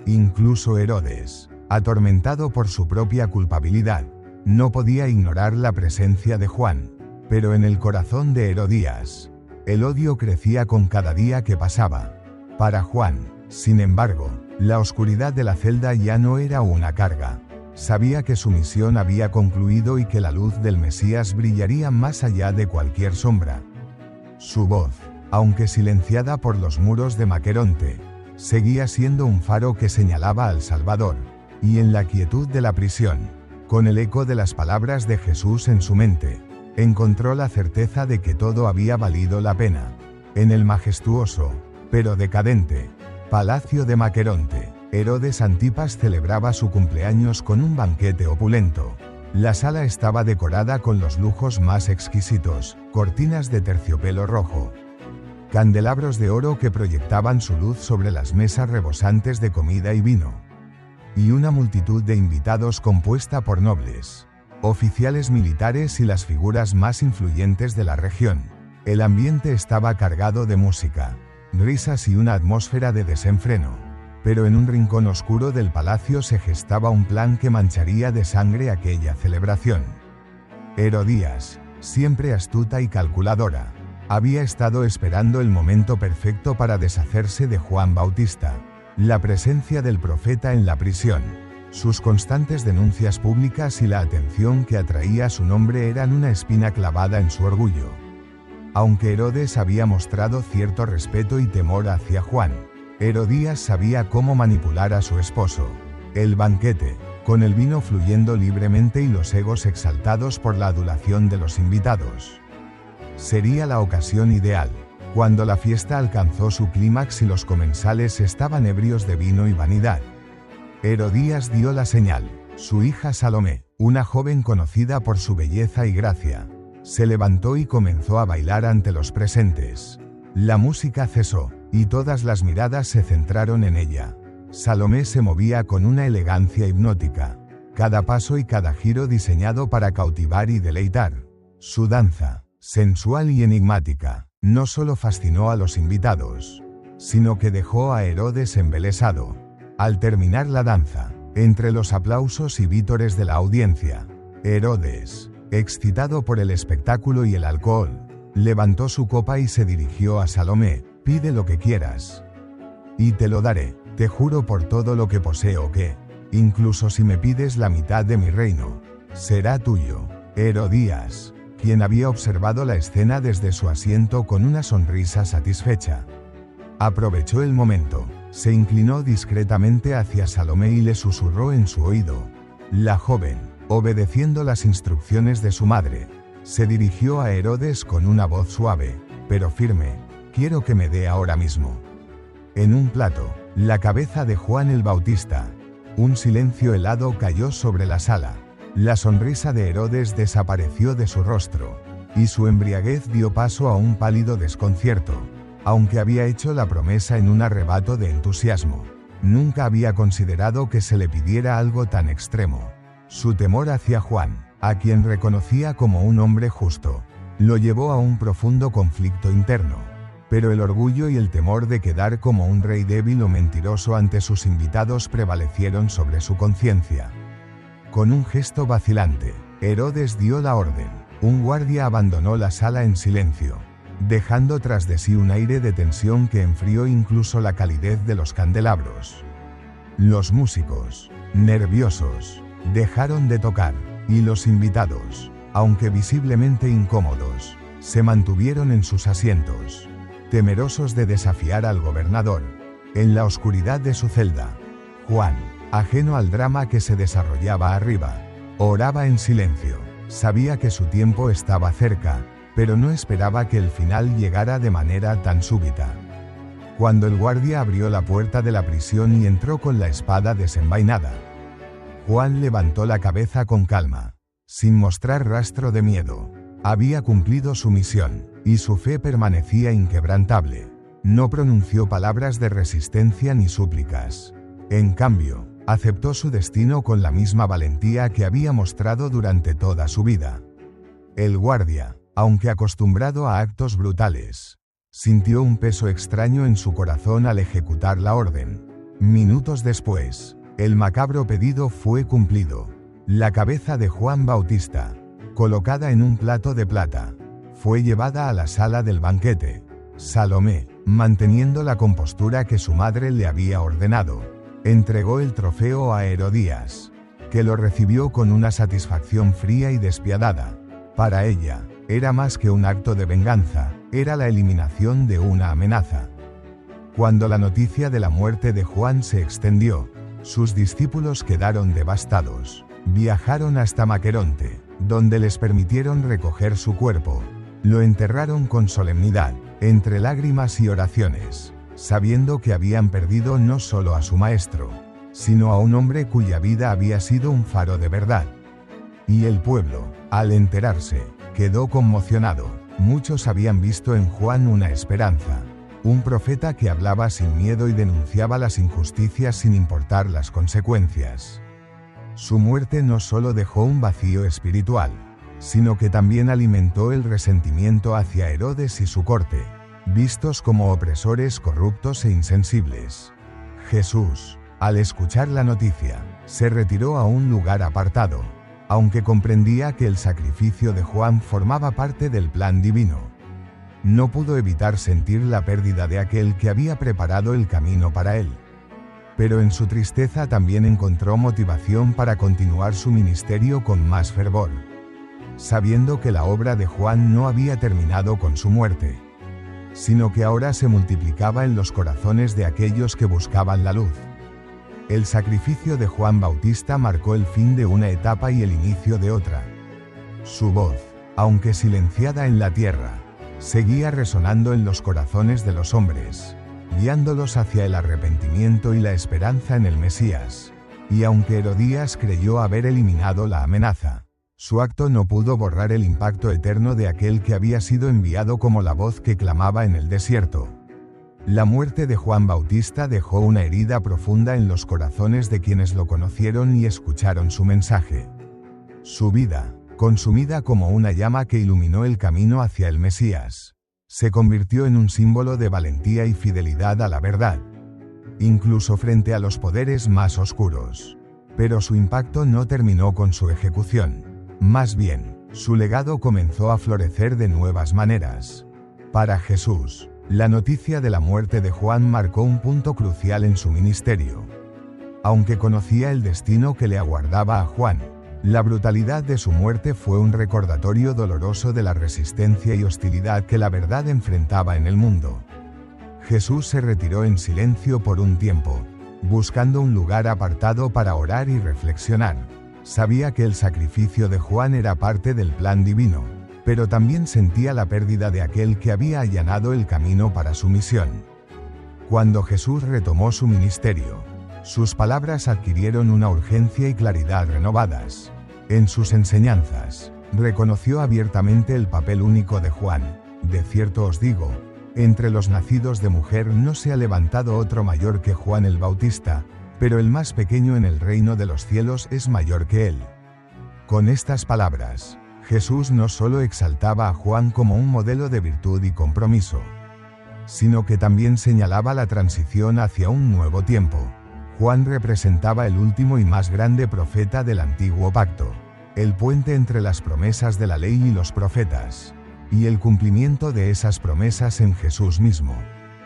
Incluso Herodes, atormentado por su propia culpabilidad, no podía ignorar la presencia de Juan. Pero en el corazón de Herodías, el odio crecía con cada día que pasaba. Para Juan, sin embargo, la oscuridad de la celda ya no era una carga. Sabía que su misión había concluido y que la luz del Mesías brillaría más allá de cualquier sombra. Su voz, aunque silenciada por los muros de Maqueronte, seguía siendo un faro que señalaba al Salvador, y en la quietud de la prisión, con el eco de las palabras de Jesús en su mente, encontró la certeza de que todo había valido la pena. En el majestuoso, pero decadente, palacio de Maqueronte, Herodes Antipas celebraba su cumpleaños con un banquete opulento. La sala estaba decorada con los lujos más exquisitos, cortinas de terciopelo rojo, candelabros de oro que proyectaban su luz sobre las mesas rebosantes de comida y vino, y una multitud de invitados compuesta por nobles, oficiales militares y las figuras más influyentes de la región. El ambiente estaba cargado de música, risas y una atmósfera de desenfreno. Pero en un rincón oscuro del palacio se gestaba un plan que mancharía de sangre aquella celebración. Herodías, siempre astuta y calculadora, había estado esperando el momento perfecto para deshacerse de Juan Bautista. La presencia del profeta en la prisión, sus constantes denuncias públicas y la atención que atraía su nombre eran una espina clavada en su orgullo. Aunque Herodes había mostrado cierto respeto y temor hacia Juan, Herodías sabía cómo manipular a su esposo. El banquete, con el vino fluyendo libremente y los egos exaltados por la adulación de los invitados, sería la ocasión ideal. Cuando la fiesta alcanzó su clímax y los comensales estaban ebrios de vino y vanidad, Herodías dio la señal. Su hija Salomé, una joven conocida por su belleza y gracia, se levantó y comenzó a bailar ante los presentes. La música cesó, y todas las miradas se centraron en ella. Salomé se movía con una elegancia hipnótica, cada paso y cada giro diseñado para cautivar y deleitar. Su danza, sensual y enigmática, no solo fascinó a los invitados, sino que dejó a Herodes embelesado. Al terminar la danza, entre los aplausos y vítores de la audiencia, Herodes, excitado por el espectáculo y el alcohol, levantó su copa y se dirigió a Salomé. «Pide lo que quieras, y te lo daré, te juro por todo lo que poseo que, incluso si me pides la mitad de mi reino, será tuyo». Herodías, quien había observado la escena desde su asiento con una sonrisa satisfecha, aprovechó el momento, se inclinó discretamente hacia Salomé y le susurró en su oído. La joven, obedeciendo las instrucciones de su madre, se dirigió a Herodes con una voz suave, pero firme: «Quiero que me dé ahora mismo». En un plato, la cabeza de Juan el Bautista. Un silencio helado cayó sobre la sala. La sonrisa de Herodes desapareció de su rostro, y su embriaguez dio paso a un pálido desconcierto. Aunque había hecho la promesa en un arrebato de entusiasmo, nunca había considerado que se le pidiera algo tan extremo. Su temor hacia Juan, a quien reconocía como un hombre justo, lo llevó a un profundo conflicto interno. Pero el orgullo y el temor de quedar como un rey débil o mentiroso ante sus invitados prevalecieron sobre su conciencia. Con un gesto vacilante, Herodes dio la orden. Un guardia abandonó la sala en silencio, dejando tras de sí un aire de tensión que enfrió incluso la calidez de los candelabros. Los músicos, nerviosos, dejaron de tocar, y los invitados, aunque visiblemente incómodos, se mantuvieron en sus asientos, temerosos de desafiar al gobernador. En la oscuridad de su celda, Juan, ajeno al drama que se desarrollaba arriba, oraba en silencio. Sabía que su tiempo estaba cerca, pero no esperaba que el final llegara de manera tan súbita. Cuando el guardia abrió la puerta de la prisión y entró con la espada desenvainada, Juan levantó la cabeza con calma, sin mostrar rastro de miedo. Había cumplido su misión, y su fe permanecía inquebrantable. No pronunció palabras de resistencia ni súplicas. En cambio, aceptó su destino con la misma valentía que había mostrado durante toda su vida. El guardia, aunque acostumbrado a actos brutales, sintió un peso extraño en su corazón al ejecutar la orden. Minutos después, el macabro pedido fue cumplido. La cabeza de Juan Bautista, colocada en un plato de plata, fue llevada a la sala del banquete. Salomé, manteniendo la compostura que su madre le había ordenado, entregó el trofeo a Herodías, que lo recibió con una satisfacción fría y despiadada. Para ella, era más que un acto de venganza, era la eliminación de una amenaza. Cuando la noticia de la muerte de Juan se extendió, sus discípulos quedaron devastados. Viajaron hasta Maqueronte, donde les permitieron recoger su cuerpo. Lo enterraron con solemnidad, entre lágrimas y oraciones, sabiendo que habían perdido no solo a su maestro, sino a un hombre cuya vida había sido un faro de verdad. Y el pueblo, al enterarse, quedó conmocionado. Muchos habían visto en Juan una esperanza, un profeta que hablaba sin miedo y denunciaba las injusticias sin importar las consecuencias. Su muerte no solo dejó un vacío espiritual, sino que también alimentó el resentimiento hacia Herodes y su corte, vistos como opresores corruptos e insensibles. Jesús, al escuchar la noticia, se retiró a un lugar apartado, aunque comprendía que el sacrificio de Juan formaba parte del plan divino. No pudo evitar sentir la pérdida de aquel que había preparado el camino para él. Pero en su tristeza también encontró motivación para continuar su ministerio con más fervor, sabiendo que la obra de Juan no había terminado con su muerte, sino que ahora se multiplicaba en los corazones de aquellos que buscaban la luz. El sacrificio de Juan Bautista marcó el fin de una etapa y el inicio de otra. Su voz, aunque silenciada en la tierra, seguía resonando en los corazones de los hombres, guiándolos hacia el arrepentimiento y la esperanza en el Mesías. Y aunque Herodías creyó haber eliminado la amenaza, su acto no pudo borrar el impacto eterno de aquel que había sido enviado como la voz que clamaba en el desierto. La muerte de Juan Bautista dejó una herida profunda en los corazones de quienes lo conocieron y escucharon su mensaje. Su vida, consumida como una llama que iluminó el camino hacia el Mesías, se convirtió en un símbolo de valentía y fidelidad a la verdad, incluso frente a los poderes más oscuros. Pero su impacto no terminó con su ejecución. Más bien, su legado comenzó a florecer de nuevas maneras. Para Jesús, la noticia de la muerte de Juan marcó un punto crucial en su ministerio. Aunque conocía el destino que le aguardaba a Juan, la brutalidad de su muerte fue un recordatorio doloroso de la resistencia y hostilidad que la verdad enfrentaba en el mundo. Jesús se retiró en silencio por un tiempo, buscando un lugar apartado para orar y reflexionar. Sabía que el sacrificio de Juan era parte del plan divino, pero también sentía la pérdida de aquel que había allanado el camino para su misión. Cuando Jesús retomó su ministerio, sus palabras adquirieron una urgencia y claridad renovadas. En sus enseñanzas, reconoció abiertamente el papel único de Juan. De cierto os digo, entre los nacidos de mujer no se ha levantado otro mayor que Juan el Bautista, pero el más pequeño en el reino de los cielos es mayor que él. Con estas palabras, Jesús no solo exaltaba a Juan como un modelo de virtud y compromiso, sino que también señalaba la transición hacia un nuevo tiempo. Juan representaba el último y más grande profeta del antiguo pacto, el puente entre las promesas de la ley y los profetas, y el cumplimiento de esas promesas en Jesús mismo.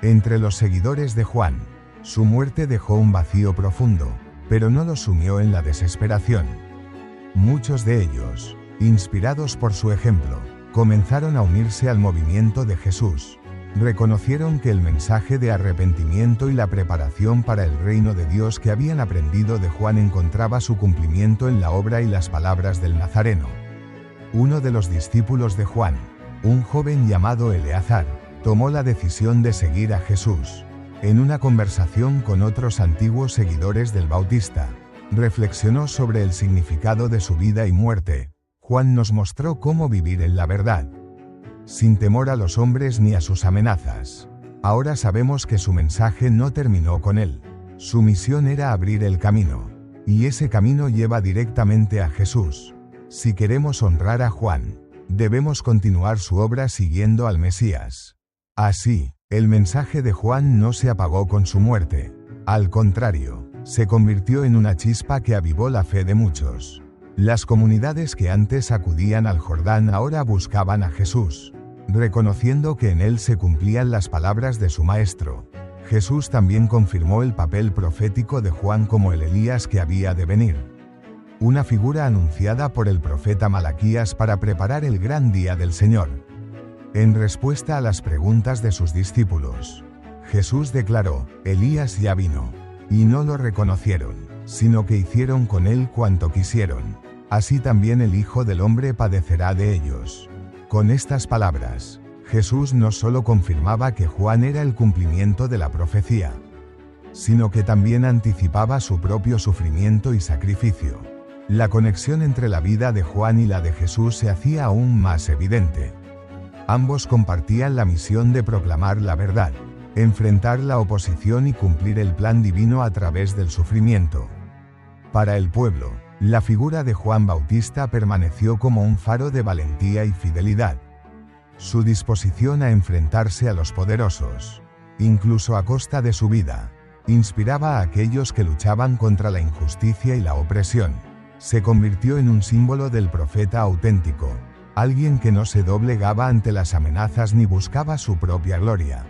Entre los seguidores de Juan, su muerte dejó un vacío profundo, pero no los sumió en la desesperación. Muchos de ellos, inspirados por su ejemplo, comenzaron a unirse al movimiento de Jesús. Reconocieron que el mensaje de arrepentimiento y la preparación para el reino de Dios que habían aprendido de Juan encontraba su cumplimiento en la obra y las palabras del Nazareno. Uno de los discípulos de Juan, un joven llamado Eleazar, tomó la decisión de seguir a Jesús. En una conversación con otros antiguos seguidores del Bautista, reflexionó sobre el significado de su vida y muerte. Juan nos mostró cómo vivir en la verdad, sin temor a los hombres ni a sus amenazas. Ahora sabemos que su mensaje no terminó con él. Su misión era abrir el camino, y ese camino lleva directamente a Jesús. Si queremos honrar a Juan, debemos continuar su obra siguiendo al Mesías. Así, el mensaje de Juan no se apagó con su muerte. Al contrario, se convirtió en una chispa que avivó la fe de muchos. Las comunidades que antes acudían al Jordán ahora buscaban a Jesús, reconociendo que en él se cumplían las palabras de su maestro. Jesús también confirmó el papel profético de Juan como el Elías que había de venir, una figura anunciada por el profeta Malaquías para preparar el gran día del Señor. En respuesta a las preguntas de sus discípulos, Jesús declaró: Elías ya vino, y no lo reconocieron, sino que hicieron con él cuanto quisieron. Así también el Hijo del Hombre padecerá de ellos. Con estas palabras, Jesús no solo confirmaba que Juan era el cumplimiento de la profecía, sino que también anticipaba su propio sufrimiento y sacrificio. La conexión entre la vida de Juan y la de Jesús se hacía aún más evidente. Ambos compartían la misión de proclamar la verdad, enfrentar la oposición y cumplir el plan divino a través del sufrimiento. Para el pueblo, la figura de Juan Bautista permaneció como un faro de valentía y fidelidad. Su disposición a enfrentarse a los poderosos, incluso a costa de su vida, inspiraba a aquellos que luchaban contra la injusticia y la opresión. Se convirtió en un símbolo del profeta auténtico, alguien que no se doblegaba ante las amenazas ni buscaba su propia gloria.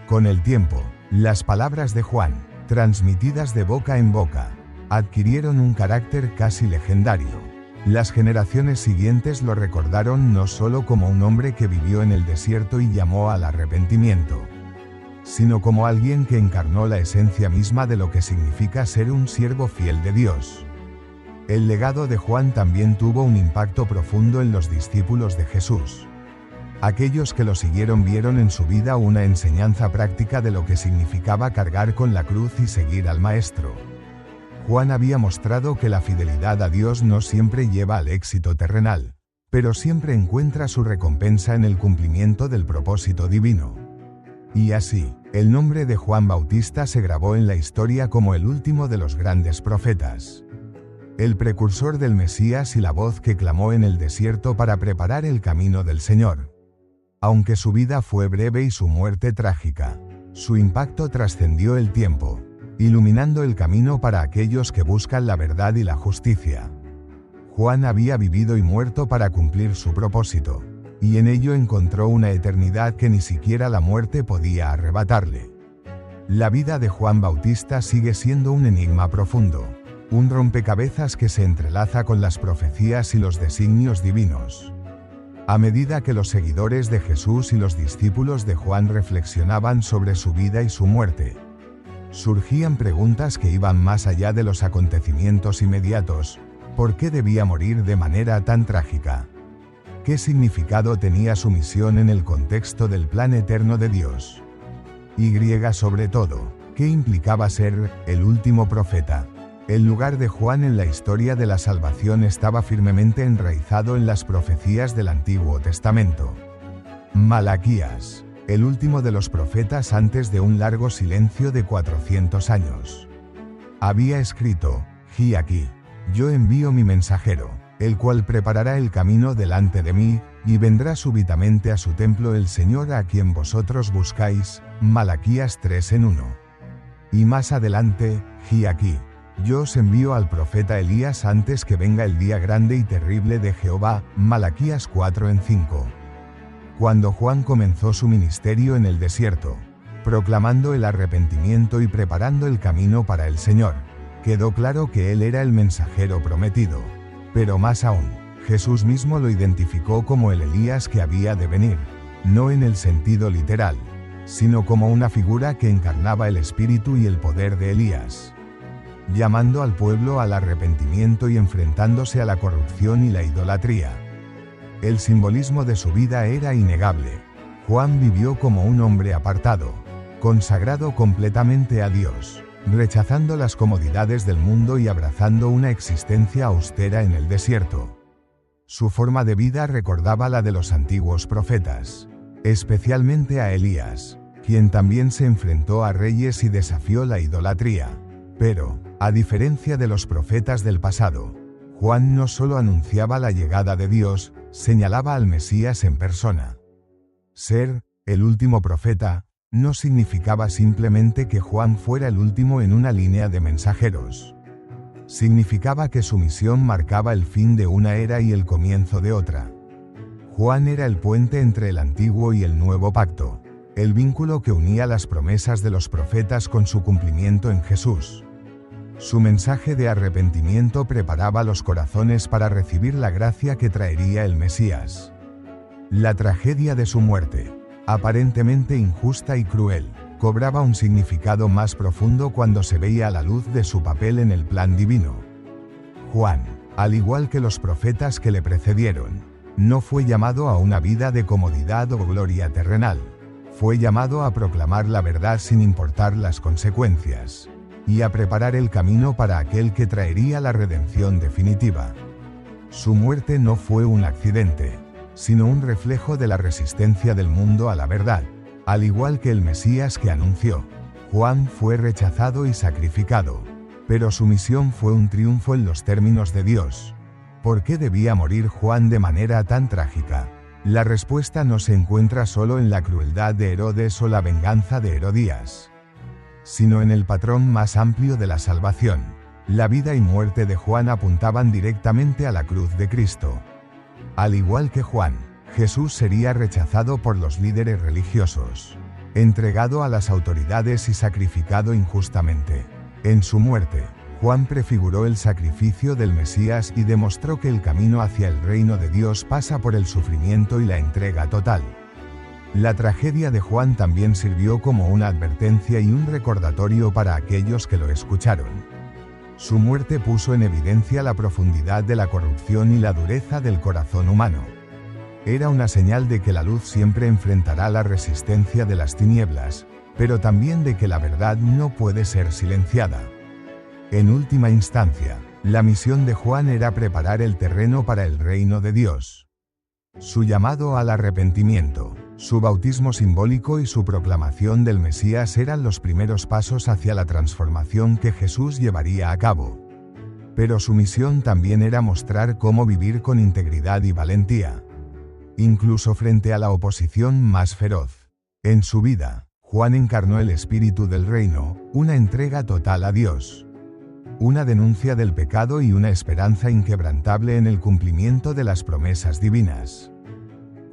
Con el tiempo, las palabras de Juan, transmitidas de boca en boca, adquirieron un carácter casi legendario. Las generaciones siguientes lo recordaron no solo como un hombre que vivió en el desierto y llamó al arrepentimiento, sino como alguien que encarnó la esencia misma de lo que significa ser un siervo fiel de Dios. El legado de Juan también tuvo un impacto profundo en los discípulos de Jesús. Aquellos que lo siguieron vieron en su vida una enseñanza práctica de lo que significaba cargar con la cruz y seguir al Maestro. Juan había mostrado que la fidelidad a Dios no siempre lleva al éxito terrenal, pero siempre encuentra su recompensa en el cumplimiento del propósito divino. Y así, el nombre de Juan Bautista se grabó en la historia como el último de los grandes profetas, el precursor del Mesías y la voz que clamó en el desierto para preparar el camino del Señor. Aunque su vida fue breve y su muerte trágica, su impacto trascendió el tiempo, iluminando el camino para aquellos que buscan la verdad y la justicia. Juan había vivido y muerto para cumplir su propósito, y en ello encontró una eternidad que ni siquiera la muerte podía arrebatarle. La vida de Juan Bautista sigue siendo un enigma profundo, un rompecabezas que se entrelaza con las profecías y los designios divinos. A medida que los seguidores de Jesús y los discípulos de Juan reflexionaban sobre su vida y su muerte, surgían preguntas que iban más allá de los acontecimientos inmediatos. ¿Por qué debía morir de manera tan trágica? ¿Qué significado tenía su misión en el contexto del plan eterno de Dios? Y sobre todo, ¿qué implicaba ser el último profeta? El lugar de Juan en la historia de la salvación estaba firmemente enraizado en las profecías del Antiguo Testamento. Malaquías, el último de los profetas antes de un largo silencio de 400 años, había escrito: «He aquí, yo envío mi mensajero, el cual preparará el camino delante de mí, y vendrá súbitamente a su templo el Señor a quien vosotros buscáis». Malaquías 3:1. Y más adelante: «He aquí, yo os envío al profeta Elías antes que venga el día grande y terrible de Jehová». Malaquías 4:5. Cuando Juan comenzó su ministerio en el desierto, proclamando el arrepentimiento y preparando el camino para el Señor, quedó claro que él era el mensajero prometido. Pero más aún, Jesús mismo lo identificó como el Elías que había de venir, no en el sentido literal, sino como una figura que encarnaba el espíritu y el poder de Elías, llamando al pueblo al arrepentimiento y enfrentándose a la corrupción y la idolatría. El simbolismo de su vida era innegable. Juan vivió como un hombre apartado, consagrado completamente a Dios, rechazando las comodidades del mundo y abrazando una existencia austera en el desierto. Su forma de vida recordaba la de los antiguos profetas, especialmente a Elías, quien también se enfrentó a reyes y desafió la idolatría. Pero, a diferencia de los profetas del pasado, Juan no solo anunciaba la llegada de Dios, señalaba al Mesías en persona. Ser el último profeta no significaba simplemente que Juan fuera el último en una línea de mensajeros. Significaba que su misión marcaba el fin de una era y el comienzo de otra. Juan era el puente entre el antiguo y el nuevo pacto, el vínculo que unía las promesas de los profetas con su cumplimiento en Jesús. Su mensaje de arrepentimiento preparaba los corazones para recibir la gracia que traería el Mesías. La tragedia de su muerte, aparentemente injusta y cruel, cobraba un significado más profundo cuando se veía la luz de su papel en el plan divino. Juan, al igual que los profetas que le precedieron, no fue llamado a una vida de comodidad o gloria terrenal. Fue llamado a proclamar la verdad sin importar las consecuencias, y a preparar el camino para aquel que traería la redención definitiva. Su muerte no fue un accidente, sino un reflejo de la resistencia del mundo a la verdad. Al igual que el Mesías que anunció, Juan fue rechazado y sacrificado, pero su misión fue un triunfo en los términos de Dios. ¿Por qué debía morir Juan de manera tan trágica? La respuesta no se encuentra solo en la crueldad de Herodes o la venganza de Herodías, sino en el patrón más amplio de la salvación. La vida y muerte de Juan apuntaban directamente a la cruz de Cristo. Al igual que Juan, Jesús sería rechazado por los líderes religiosos, entregado a las autoridades y sacrificado injustamente. En su muerte, Juan prefiguró el sacrificio del Mesías y demostró que el camino hacia el reino de Dios pasa por el sufrimiento y la entrega total. La tragedia de Juan también sirvió como una advertencia y un recordatorio para aquellos que lo escucharon. Su muerte puso en evidencia la profundidad de la corrupción y la dureza del corazón humano. Era una señal de que la luz siempre enfrentará la resistencia de las tinieblas, pero también de que la verdad no puede ser silenciada. En última instancia, la misión de Juan era preparar el terreno para el reino de Dios. Su llamado al arrepentimiento, su bautismo simbólico y su proclamación del Mesías eran los primeros pasos hacia la transformación que Jesús llevaría a cabo. Pero su misión también era mostrar cómo vivir con integridad y valentía, incluso frente a la oposición más feroz. En su vida, Juan encarnó el espíritu del reino, una entrega total a Dios, una denuncia del pecado y una esperanza inquebrantable en el cumplimiento de las promesas divinas.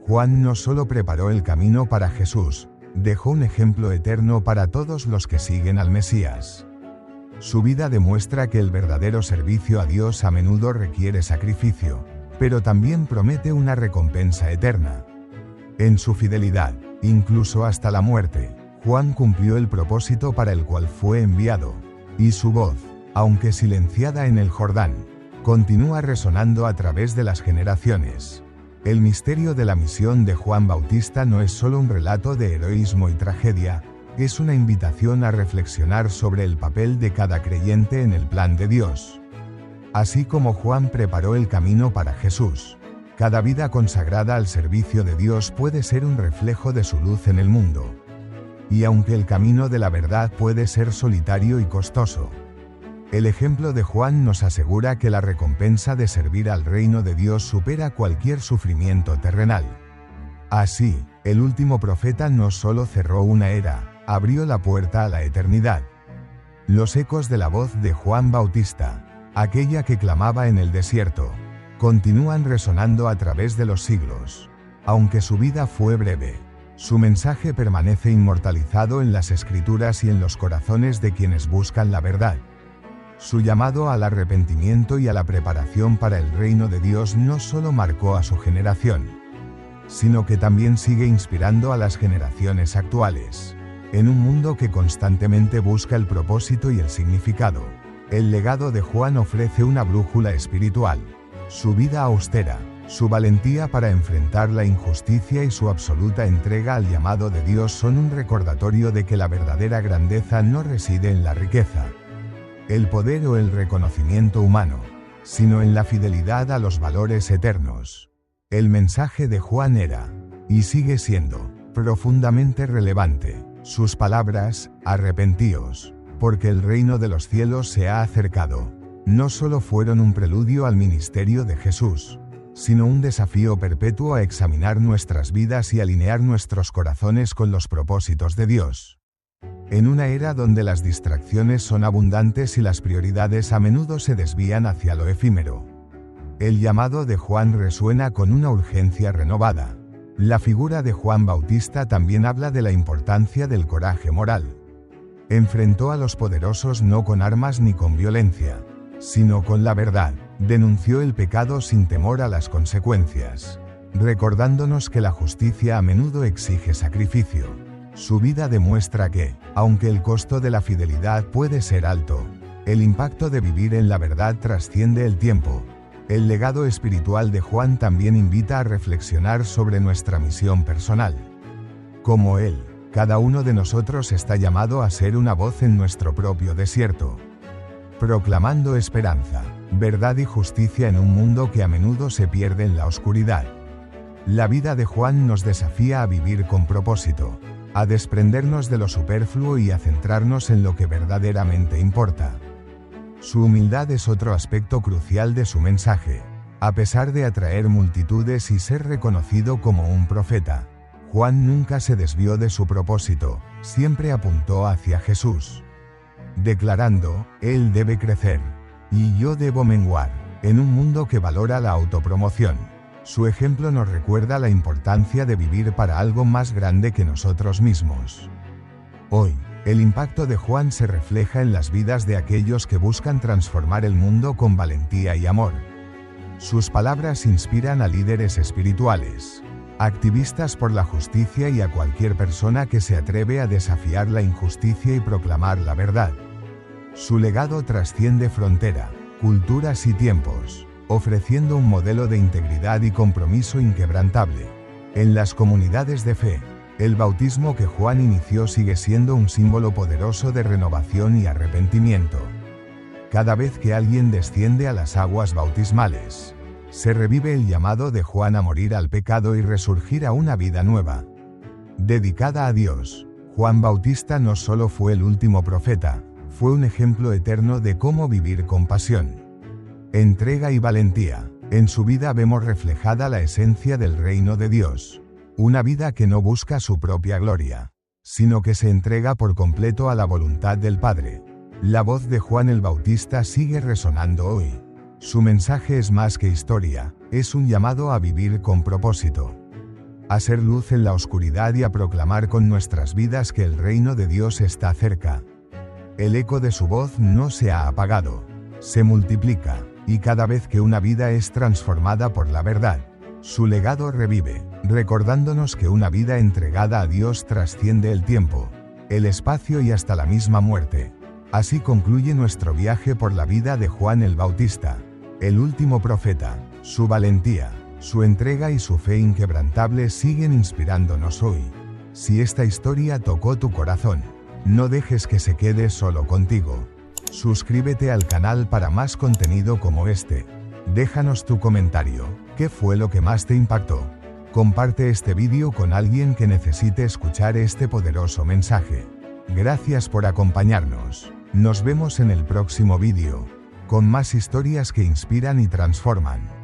Juan no solo preparó el camino para Jesús, dejó un ejemplo eterno para todos los que siguen al Mesías. Su vida demuestra que el verdadero servicio a Dios a menudo requiere sacrificio, pero también promete una recompensa eterna. En su fidelidad, incluso hasta la muerte, Juan cumplió el propósito para el cual fue enviado, y su voz, aunque silenciada en el Jordán, continúa resonando a través de las generaciones. El misterio de la misión de Juan Bautista no es solo un relato de heroísmo y tragedia, es una invitación a reflexionar sobre el papel de cada creyente en el plan de Dios. Así como Juan preparó el camino para Jesús, cada vida consagrada al servicio de Dios puede ser un reflejo de su luz en el mundo. Y aunque el camino de la verdad puede ser solitario y costoso, el ejemplo de Juan nos asegura que la recompensa de servir al reino de Dios supera cualquier sufrimiento terrenal. Así, el último profeta no solo cerró una era, abrió la puerta a la eternidad. Los ecos de la voz de Juan Bautista, aquella que clamaba en el desierto, continúan resonando a través de los siglos. Aunque su vida fue breve, su mensaje permanece inmortalizado en las Escrituras y en los corazones de quienes buscan la verdad. Su llamado al arrepentimiento y a la preparación para el reino de Dios no solo marcó a su generación, sino que también sigue inspirando a las generaciones actuales. En un mundo que constantemente busca el propósito y el significado, el legado de Juan ofrece una brújula espiritual. Su vida austera, Su valentía para enfrentar la injusticia y su absoluta entrega al llamado de Dios son un recordatorio de que la verdadera grandeza no reside en la riqueza, el poder o el reconocimiento humano, sino en la fidelidad a los valores eternos. El mensaje de Juan era, y sigue siendo, profundamente relevante. Sus palabras, arrepentíos, porque el reino de los cielos se ha acercado, no solo fueron un preludio al ministerio de Jesús, sino un desafío perpetuo a examinar nuestras vidas y alinear nuestros corazones con los propósitos de Dios. En una era donde las distracciones son abundantes y las prioridades a menudo se desvían hacia lo efímero, el llamado de Juan resuena con una urgencia renovada. La figura de Juan Bautista también habla de la importancia del coraje moral. Enfrentó a los poderosos no con armas ni con violencia, sino con la verdad. Denunció el pecado sin temor a las consecuencias, recordándonos que la justicia a menudo exige sacrificio. Su vida demuestra que, aunque el costo de la fidelidad puede ser alto, el impacto de vivir en la verdad trasciende el tiempo. El legado espiritual de Juan también invita a reflexionar sobre nuestra misión personal. Como él, cada uno de nosotros está llamado a ser una voz en nuestro propio desierto, proclamando esperanza, verdad y justicia en un mundo que a menudo se pierde en la oscuridad. La vida de Juan nos desafía a vivir con propósito, a desprendernos de lo superfluo y a centrarnos en lo que verdaderamente importa. Su humildad es otro aspecto crucial de su mensaje. A pesar de atraer multitudes y ser reconocido como un profeta, Juan nunca se desvió de su propósito, siempre apuntó hacia Jesús, declarando, Él debe crecer, y yo debo menguar, en un mundo que valora la autopromoción. Su ejemplo nos recuerda la importancia de vivir para algo más grande que nosotros mismos. Hoy, el impacto de Juan se refleja en las vidas de aquellos que buscan transformar el mundo con valentía y amor. Sus palabras inspiran a líderes espirituales, activistas por la justicia y a cualquier persona que se atreve a desafiar la injusticia y proclamar la verdad. Su legado trasciende frontera, culturas y tiempos, ofreciendo un modelo de integridad y compromiso inquebrantable. En las comunidades de fe, el bautismo que Juan inició sigue siendo un símbolo poderoso de renovación y arrepentimiento. Cada vez que alguien desciende a las aguas bautismales, se revive el llamado de Juan a morir al pecado y resurgir a una vida nueva, dedicada a Dios. Juan Bautista no solo fue el último profeta, fue un ejemplo eterno de cómo vivir con pasión, entrega y valentía. En su vida vemos reflejada la esencia del reino de Dios. Una vida que no busca su propia gloria, sino que se entrega por completo a la voluntad del Padre. La voz de Juan el Bautista sigue resonando hoy. Su mensaje es más que historia, es un llamado a vivir con propósito, a ser luz en la oscuridad y a proclamar con nuestras vidas que el reino de Dios está cerca. El eco de su voz no se ha apagado, se multiplica, y cada vez que una vida es transformada por la verdad, su legado revive, recordándonos que una vida entregada a Dios trasciende el tiempo, el espacio y hasta la misma muerte. Así concluye nuestro viaje por la vida de Juan el Bautista, el último profeta. Su valentía, su entrega y su fe inquebrantable siguen inspirándonos hoy. Si esta historia tocó tu corazón, no dejes que se quede solo contigo. Suscríbete al canal para más contenido como este. Déjanos tu comentario. ¿Qué fue lo que más te impactó? Comparte este vídeo con alguien que necesite escuchar este poderoso mensaje. Gracias por acompañarnos. Nos vemos en el próximo vídeo, con más historias que inspiran y transforman.